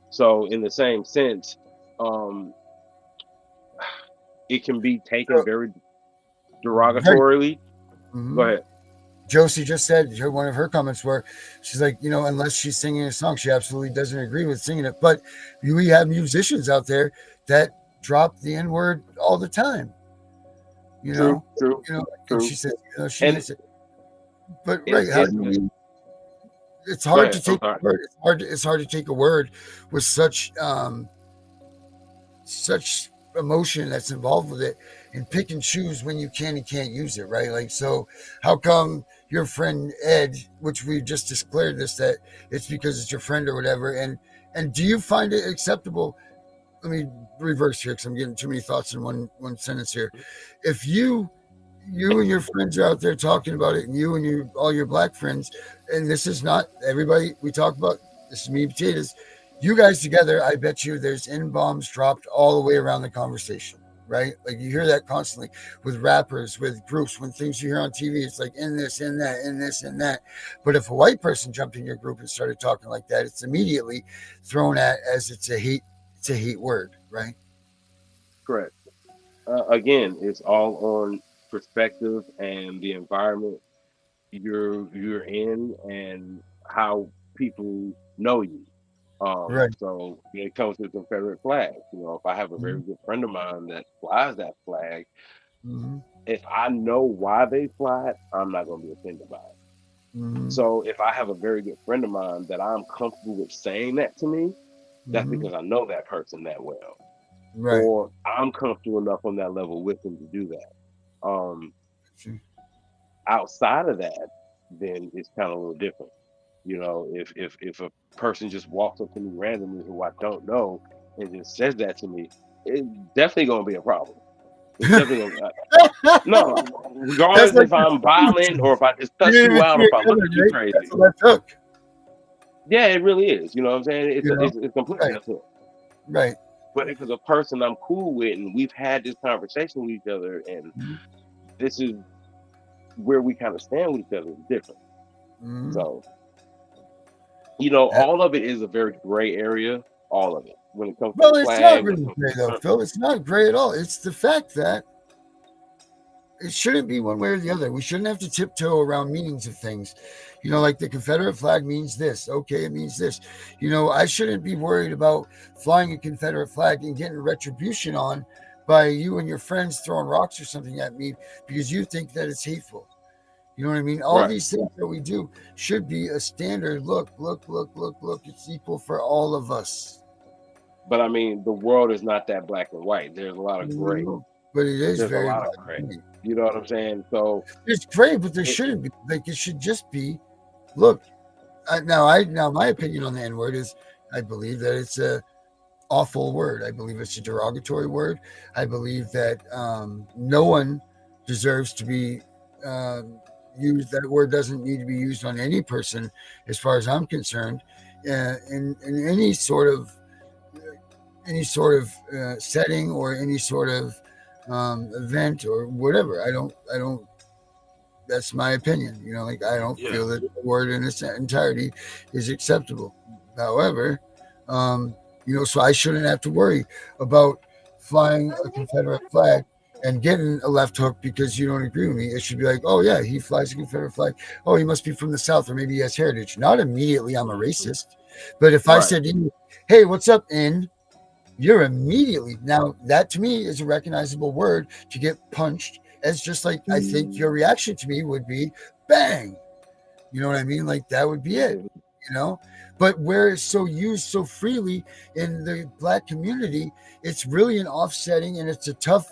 So in the same sense, um, it can be taken So, very very. derogatorily. Go Mhm. ahead. Josie just said one of her comments where she's like, unless she's singing a song, she absolutely doesn't agree with singing it. But we have musicians out there that drop the N word all the time, you True, know, true, and true. she said, she And hates it. But right, how it's do we? It's go hard to ahead. I'm take sorry. a word. It's hard to take a word with such emotion that's involved with it and pick and choose when you can and can't use it, right? Like, so how come your friend Ed, which we just declared this, that it's because it's your friend or whatever, and do you find it acceptable? Let me reverse here because I'm getting too many thoughts in one sentence here. If you and your friends are out there talking about it, and you and all your black friends, and this is not everybody we talk about, this is me potatoes, you guys together, I bet you there's N bombs dropped all the way around the conversation, right? Like you hear that constantly with rappers, with groups, when things you hear on TV, it's like in this, in that, in this, in that. But if a white person jumped in your group and started talking like that, it's immediately thrown at as it's a hate word, right? Correct. Again, it's all on perspective and the environment you're in and how people know you. Right. So when it comes to the Confederate flag, you know, if I have a very good friend of mine that flies that flag, Mm-hmm. if I know why they fly it, I'm not going to be offended by it. Mm-hmm. So if I have a very good friend of mine that I'm comfortable with saying that to me, that's Mm-hmm. because I know that person that well, Right. or I'm comfortable enough on that level with them to do that. Outside of that, then it's kind of a little different. You know, if a person just walks up to me randomly who I don't know and just says that to me, it's definitely gonna be a problem. It's definitely gonna no, That's regardless like if I'm violent or if I just you cuss didn't you even out see or it if I look coming, at you right? That's crazy. what that took. Yeah, it really is. You know what I'm saying? You know, It's completely right, up to it. right. But if it's a person I'm cool with and we've had this conversation with each other and this is where we kind of stand with each other, it's different. Mm-hmm. So you know, all of it is a very gray area. All of it. When it comes to the Well, it's not flag, when it really comes gray though, to Phil. It's not gray at all. It's the fact that it shouldn't be one way or the other. We shouldn't have to tiptoe around meanings of things. Like the Confederate flag means this. Okay, it means this. I shouldn't be worried about flying a Confederate flag and getting retribution on by you and your friends throwing rocks or something at me because you think that it's hateful. You know what I mean? All right. these things that we do should be a standard. Look, look, look, look, look. It's equal for all of us. But I mean, the world is not that black and white. There's a lot of gray. But it is There's a very lot of black gray. and white. You know what I'm saying? So It's great, but there it, shouldn't be. Like it should just be. Look, now my opinion on the N word is, I believe that it's a awful word. I believe it's a derogatory word. I believe that no one deserves to be used. That word doesn't need to be used on any person, as far as I'm concerned, in any sort of setting or any sort of event or whatever. I don't. That's my opinion. Like I don't yeah. feel that the word in its entirety is acceptable. However, so I shouldn't have to worry about flying a Confederate flag and getting a left hook because you don't agree with me. It should be like, oh yeah, he flies a Confederate flag. Oh, he must be from the South, or maybe he has heritage. Not immediately I'm a racist. But if I Right. said to you, hey, what's up, in, you're immediately, now that to me is a recognizable word to get punched, as just like I think your reaction to me would be bang. You know what I mean? Like that would be it, you know? But where it's so used so freely in the black community, it's really an offsetting, and it's a tough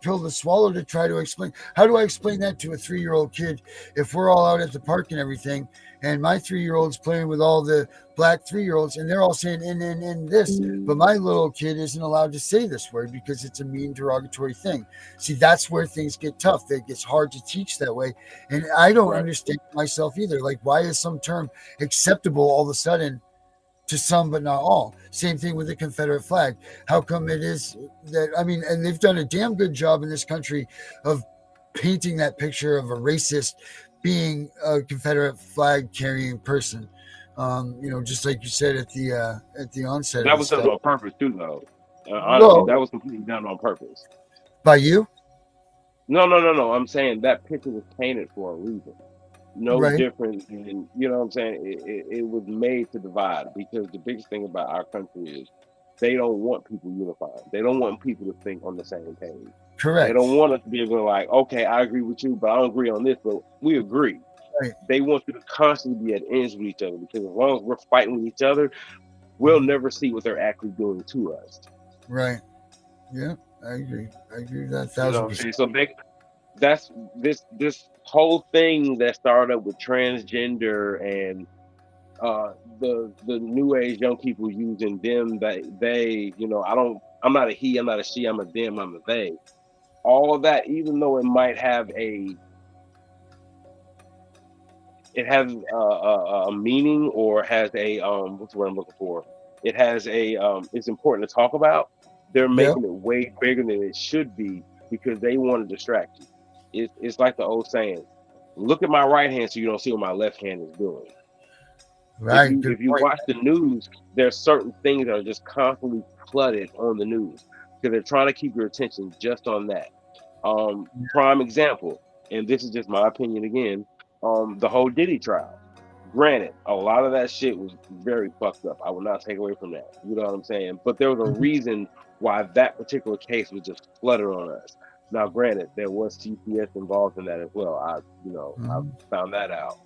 pill to swallow to try to explain. How do I explain that to a 3-year-old kid if we're all out at the park and everything, and my 3-year-old's playing with all the black 3-year-olds and they're all saying in this, but my little kid isn't allowed to say this word because it's a mean derogatory thing. See, that's where things get tough. It gets hard to teach that way. And I don't understand myself either. Like, why is some term acceptable all of a sudden to some but not all? Same thing with the Confederate flag. How come it is that, I mean, and they've done a damn good job in this country of painting that picture of a racist being a Confederate flag carrying person. You know, just like you said at the onset That of was this done stuff. on purpose too, though. Honestly, Well, that was completely done on purpose. by you, No. I'm saying that picture was painted for a reason. No right? different than, you know what I'm saying? It was made to divide, because the biggest thing about our country is they don't want people unified. They don't want people to think on the same page. They Correct. don't want us to be able to, like, okay, I agree with you, but I don't agree on this, but we agree. Right. They want you to constantly be at ends with each other, because as long as we're fighting with each other, we'll never see what they're actually doing to us. Right. Yeah, I agree. I agree with that You know what I'm 1,000%. saying? So that's this whole thing that started up with transgender and the new age young people using them, that they, you know, I'm not a he, I'm not a she, I'm a them, I'm a they. All of that, even though it might have a meaning, or has a what's the word I'm looking for? It has a it's important to talk about. They're Yep. making it way bigger than it should be, because they want to distract you. It's like the old saying, look at my right hand so you don't see what my left hand is doing. If Right. you Good if you point. watch the news, there's certain things that are just constantly flooded on the news, because they're trying to keep your attention just on that. Prime example, and this is just my opinion again, the whole Diddy trial. Granted, a lot of that shit was very fucked up. I will not take away from that. You know what I'm saying? But there was a Mhm. reason why that particular case was just flooded on us. Now, granted, there was CPS involved in that as well. I Mhm. found that out.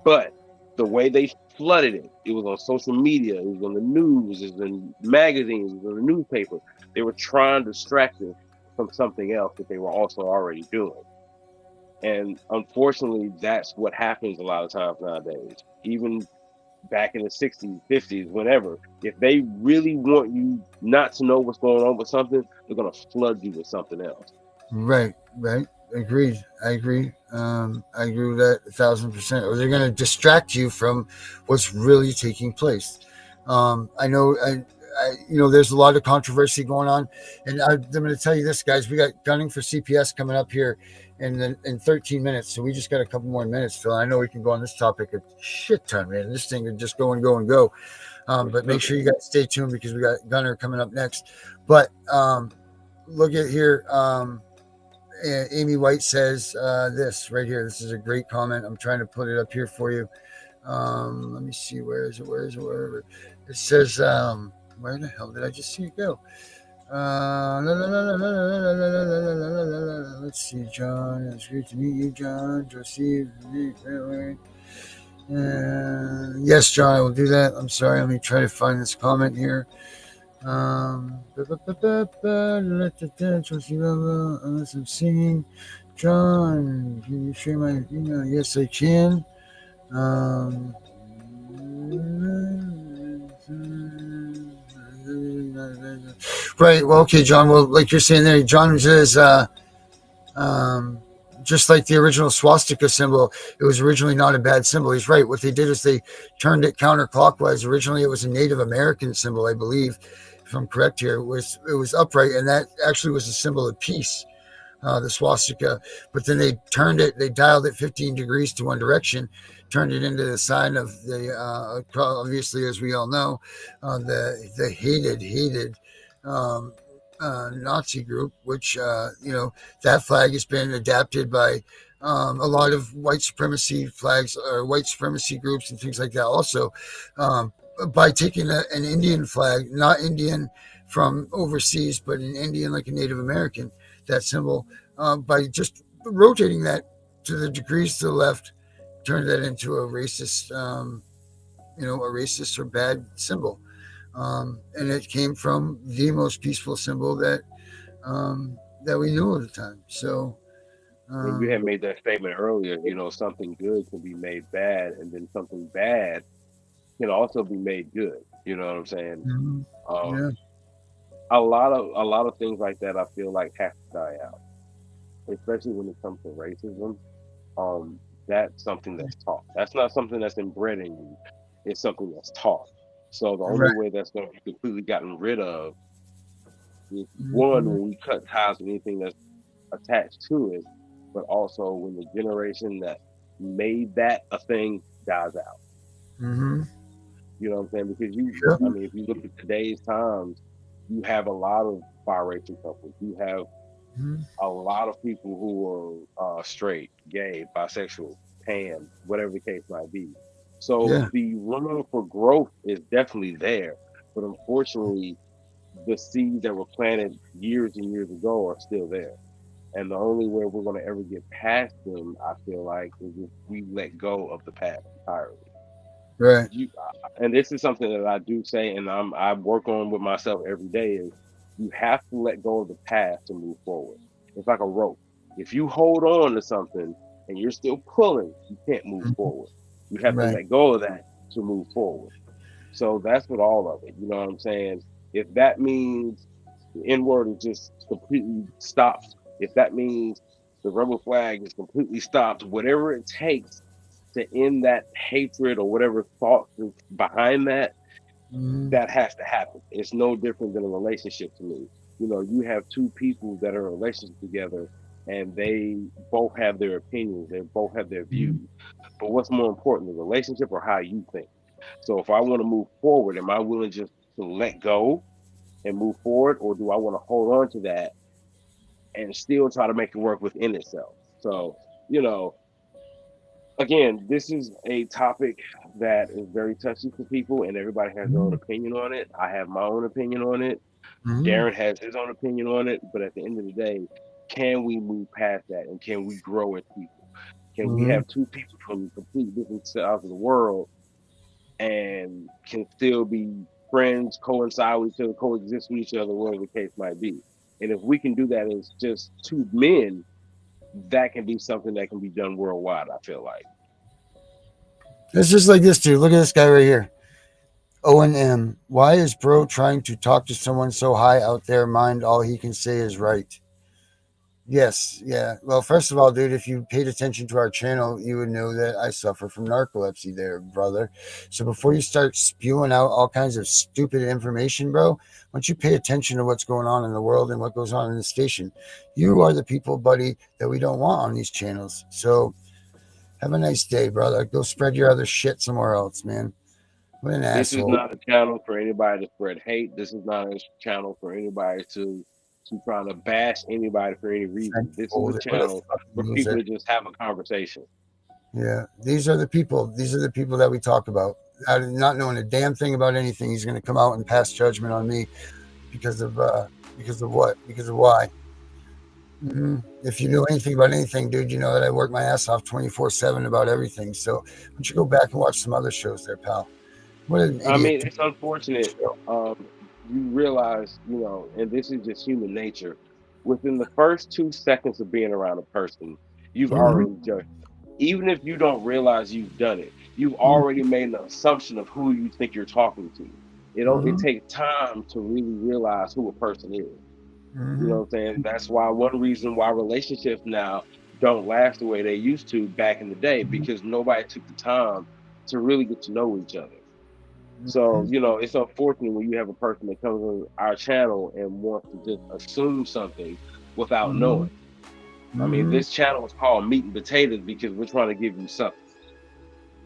But the way they flooded it, it was on social media, it was on the news, it was in magazines, it was in the newspaper. They were trying to distract us from something else that they were also already doing. And unfortunately, that's what happens a lot of times nowadays. Even back in the 60s, 50s, whenever, if they really want you not to know what's going on with something, they're going to flood you with something else. Right. Right. Agreed. I agree. I agree with that 1,000%. Or they're going to distract you from what's really taking place. I know. You know, there's a lot of controversy going on, and I'm going to tell you this, guys. We got gunning for CPS coming up here in 13 minutes, so we just got a couple more minutes, Phil. I know we can go on this topic a shit ton, man. This thing could just go and go and go. But make sure you guys stay tuned, because we got Gunner coming up next. But look at here. Amy White says this right here. This is a great comment. I'm trying to put it up here for you. Let me see. Where is it? Where? It says, where the hell did I just see it go? Let's see, John. It's great to meet you, John. Yes, John, I will do that. I'm sorry. Let me try to find this comment here. Unless I'm singing, John, can you share my email? Yes, I can. Right. Well, okay, John. Well, like you're saying there, John says, just like the original swastika symbol, it was originally not a bad symbol. He's right. What they did is they turned it counterclockwise. Originally, it was a Native American symbol, I believe, if I'm correct here. It was upright, and that actually was a symbol of peace, the swastika. But then they turned it, they dialed it 15 degrees to one direction, turned it into the sign of the, obviously, as we all know, the hated Nazi group, which that flag has been adapted by a lot of white supremacy flags or white supremacy groups and things like that. Also, by taking an Indian flag, not Indian from overseas, but an Indian like a Native American, that symbol, by just rotating that to the degrees to the left, turned that into a racist, a racist or bad symbol. And it came from the most peaceful symbol that we knew at the time. So, And you had um, made that statement earlier, something good can be made bad, and then something bad can also be made good. You know what I'm saying? mhm, Um, yeah, a lot of things like that I feel like have to die out, especially when it comes to racism. Um, that's something that's taught. That's not something that's inbred in you. It's something that's taught. So the only right. way that's going to be completely gotten rid of is one, Hmm. when we cut ties with anything that's attached to it, but also when the generation that made that a thing dies out. Hmm. You know what I'm saying? Because I Yeah. mean, if you look at today's times, you have a lot of biracial couples. You have Hmm. a lot of people who are straight, gay, bisexual, pan, whatever the case might be. So Yeah. the room for growth is definitely there, but unfortunately, the seeds that were planted years and years ago are still there. And the only way we're going to ever get past them, I feel like, is if we let go of the past entirely. Right. And this is something that I do say, and I work on with myself every day, is you have to let go of the past to move forward. It's like a rope. If you hold on to something and you're still pulling, you can't move Mhm. forward. You have to Right. let go of that to move forward. So that's what all of it. You know what I'm saying? If that means the N word is just completely stopped, if that means the rebel flag is completely stopped, whatever it takes to end that hatred or whatever thought is behind that, Hmm. that has to happen. It's no different than a relationship to me. You have two people that are in a relationship together and they both have their opinions, they both have their Hmm. views. But what's more important, the relationship or how you think? So if I want to move forward, am I willing just to let go and move forward, or do I want to hold on to that and still try to make it work within itself? So, you know, again, this is a topic that is very touchy for people, and everybody has their own opinion on it. I have my own opinion on it. Hmm. Darren has his own opinion on it. But at the end of the day, can we move past that and can we grow as people? Can we Hmm. have two people from complete different sides of the world and can still be friends, coincide with each other, coexist with each other, whatever the case might be? And if we can do that as just two men, that can be something that can be done worldwide, I feel like. It's just like this dude. Look at this guy right here. Owen M. Why is bro trying to talk to someone so high out there? Mind all he can say is right. Yes, yeah. Well, first of all, dude, if you paid attention to our channel, you would know that I suffer from narcolepsy there, brother. So before you start spewing out all kinds of stupid information, bro, why don't you pay attention to what's going on in the world and what goes on in the station? You are the people, buddy, that we don't want on these channels. So have a nice day, brother. Go spread your other shit somewhere else, man. What an This is asshole. not a channel for anybody to spread hate. This is not a channel for anybody to try to bash anybody for any Frank reason. This is a Folder. What a channel for fucking people loser. to just have a conversation. Yeah, these are the people. These are the people that we talk about. Not knowing a damn thing about anything, he's going to come out and pass judgment on me because of what? Because of why? If you knew anything about anything, dude, you know that I work my ass off 24/7 about everything. So why don't you go back and watch some other shows, there, pal? What an I idiot! mean, it's unfortunate. Um, you realize, and this is just human nature. Within the first 2 seconds of being around a person, you've Mm-hmm, already judged them. Even if you don't realize you've done it, you've mm-hmm, already made an assumption of who you think you're talking to. It mm-hmm, takes time to really realize who a person is. You know mm-hmm, what I'm saying? That's why one reason why relationships now don't last the way they used to back in the day, because nobody took the time to really get to know each other. So, mm-hmm, it's unfortunate when you have a person that comes on our channel and wants to just assume something without mm-hmm, knowing. I mean, mm-hmm, this channel is called Meat and Potatoes because we're trying to give you substance.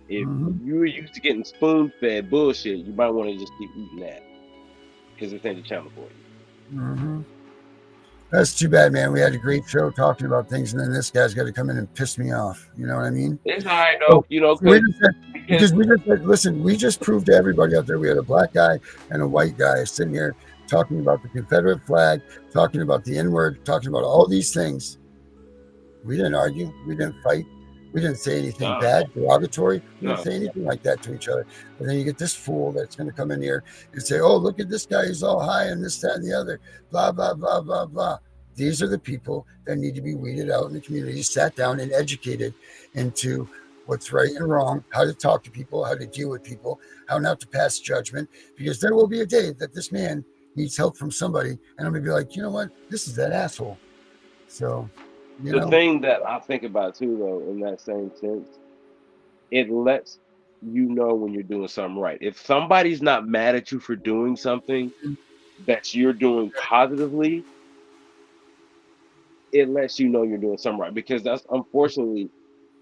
If mm-hmm, you're used to getting spoon fed bullshit, you might want to just keep eating that because this ain't the channel for you. mm-hmm. That's too bad, man. We had a great show talking about things, and then this guy's got to come in and piss me off. You know what I mean? It's all right So, though, you know, so we because just said, because we just said, listen, we just proved to everybody out there we had a black guy and a white guy sitting here talking about the Confederate flag, talking about the N-word, talking about all these things. We didn't argue. We didn't fight. We didn't say anything bad, derogatory. We didn't say anything like that to each other. But then you get this fool that's going to come in here and say, oh, look at this guy. He's all high and this, that, and the other. Blah, blah, blah, blah, blah. These are the people that need to be weeded out in the community, sat down and educated into what's right and wrong, how to talk to people, how to deal with people, how not to pass judgment. Because there will be a day that this man needs help from somebody. And I'm going to be like, you know what? This is that asshole. So... the thing that I think about too, though, in that same sense, it lets you know when you're doing something right. If somebody's not mad at you for doing something that you're doing positively, it lets you know you're doing something right. Because that's unfortunately,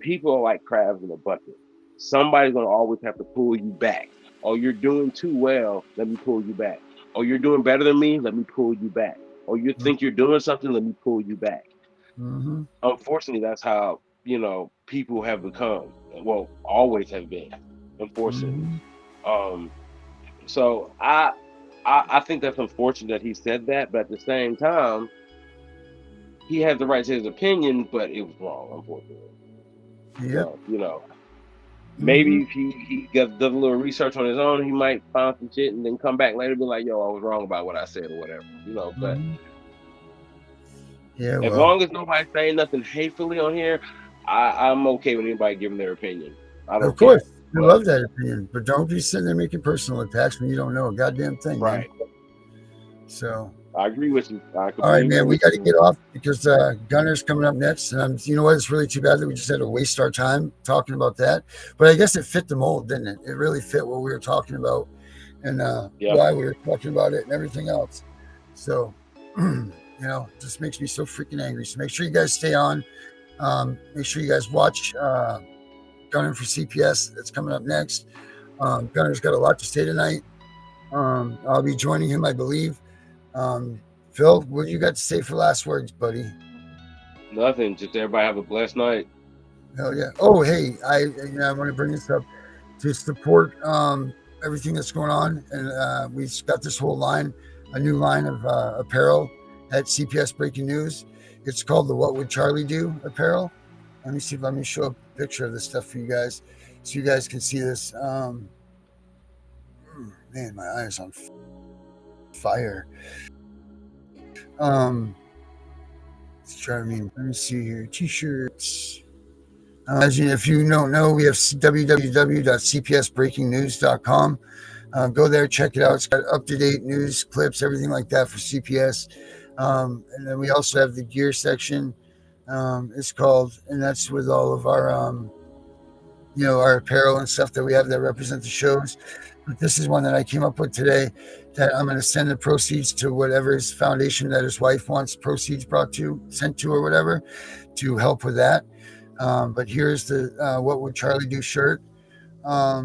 people are like crabs in a bucket. Somebody's gonna always have to pull you back. Oh, you're doing too well. Let me pull you back. Oh, you're doing better than me. Let me pull you back. Or you think you're doing something. Let me pull you back. Mm-hmm. Unfortunately, that's how, you know, people have become. Well, always have been, unfortunately. So I think that's unfortunate that he said that, but at the same time, he had the right to his opinion, but it was wrong, unfortunately. Yep. So, you know, maybe if he does a little research on his own, he might find some shit and then come back later and be like, yo, I was wrong about what I said or whatever. You know, but yeah, as long as nobody's saying nothing hatefully on here, I'm okay with anybody giving their opinion. I don't of course, care. I love that opinion, but don't be sitting there making personal attacks when you don't know a goddamn thing, right? Man. So I agree with you. All right, man, we got to get off because Gunner's coming up next, and you know what? It's really too bad that we just had to waste our time talking about that. But I guess it fit the mold, didn't it? It really fit what we were talking about, and why we were talking about it, and everything else. So, you know, it just makes me so freaking angry. So make sure you guys stay on. Make sure you guys watch Gunner for CPS. That's coming up next. Gunner's got a lot to say tonight. I'll be joining him, I believe. Phil, what do you got to say for last words, buddy? Nothing. Just everybody have a blessed night. Hell yeah. Oh, hey, I want to bring this up to support everything that's going on, and we've got this whole line, a new line of apparel at CPS Breaking News. It's called the What Would Charlie Do apparel. Let me show a picture of this stuff for you guys, so you guys can see this. Man, my eyes on fire. Let's try. Let me see here. T-shirts. As if you don't know, we have www.cpsbreakingnews.com. Go there, check it out. It's got up-to-date news, clips, everything like that for CPS. And then we also have the gear section. It's called, and that's with all of our, our apparel and stuff that we have that represent the shows. But this is one that I came up with today that I'm going to send the proceeds to whatever his foundation that his wife wants proceeds sent to or whatever to help with that. But here's the What Would Charlie Do shirt. Let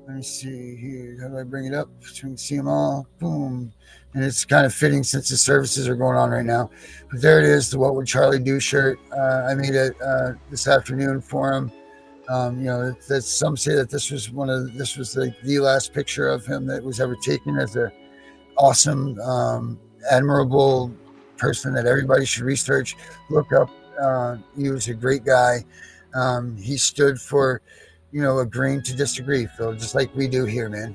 me see here. How do I bring it up so we can see them all? Boom. And it's kind of fitting since the services are going on right now. But there it is, the What Would Charlie Do shirt. I made it this afternoon for him. That some say that this was the last picture of him that was ever taken as a awesome, admirable person that everybody should research, look up. He was a great guy. He stood for, agreeing to disagree, Phil, just like we do here, man.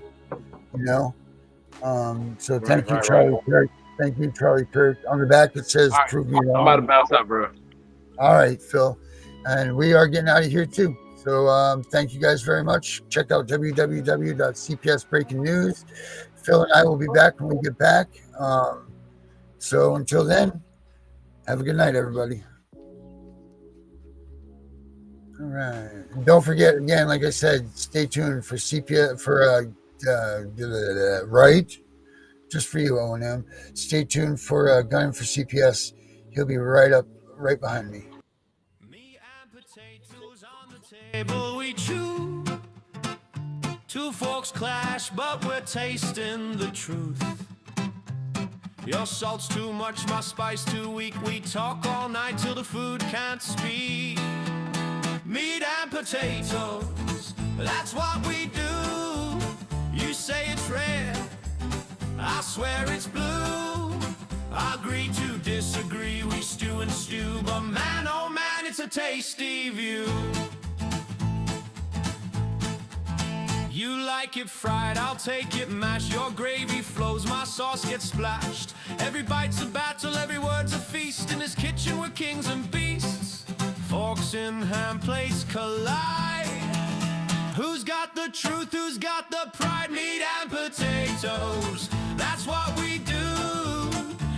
So thank you, Charlie Kirk. Thank you, Charlie Kirk. On the back it says, right, "Prove me wrong." I'm about to bounce out, bro. All right, Phil, and we are getting out of here too. So thank you guys very much. Check out www.cpsbreakingnews. Phil and I will be back when we get back. So until then, have a good night, everybody. All right. And don't forget, again, like I said, stay tuned for CPS, right? Just for you, O&M. Stay tuned for Gunning for CPS. He'll be right behind me. Me and potatoes on the table we chew. Two forks clash, but we're tasting the truth. Your salt's too much, my spice too weak. We talk all night till the food can't speak. Meat and potatoes, that's what we do. You say it's red, I swear it's blue. Agree to disagree, we stew and stew. But man, oh man, it's a tasty view. You like it fried, I'll take it mashed. Your gravy flows, my sauce gets splashed. Every bite's a battle, every word's a feast. In this kitchen we're kings and beasts. Forks in hand plates collide. Who's got the truth, who's got the pride? Meat and potatoes, that's what we do.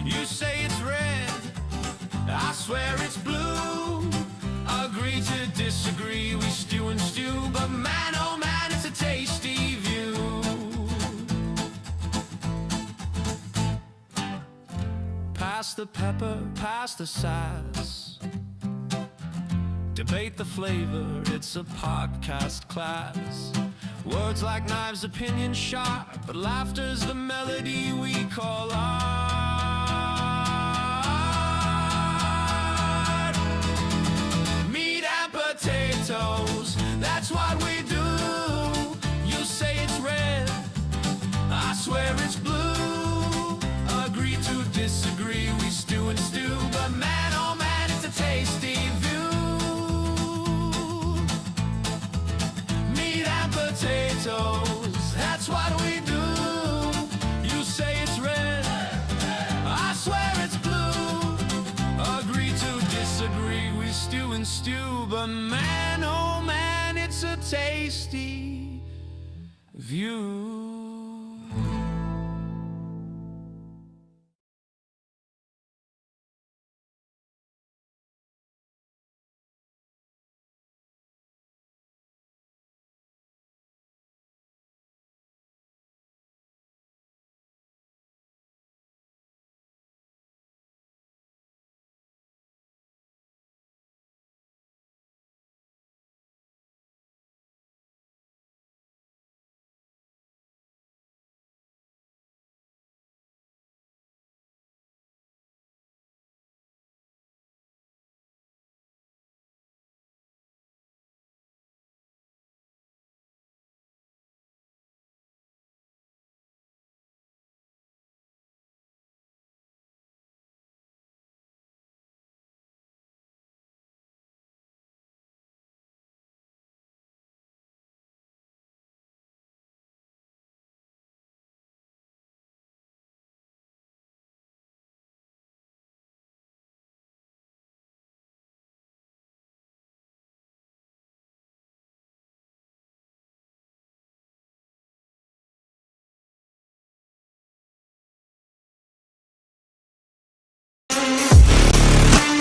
You say it's red, I swear it's blue. Agree to disagree, we stew and stew. But man, oh man, it's a tasty view. Pass the pepper, pass the sass. Debate the flavor, it's a podcast class. Words like knives, opinion sharp, but laughter's the melody we call art. Meat and potatoes, that's what we do. You say it's red, I swear it's blue. Agree to disagree, we stew and stew. But man, oh man, it's a tasty view. Meat and potatoes, that's what we do. You say it's red, I swear it's blue. Agree to disagree, we stew and stew. But man, oh man, it's a tasty view.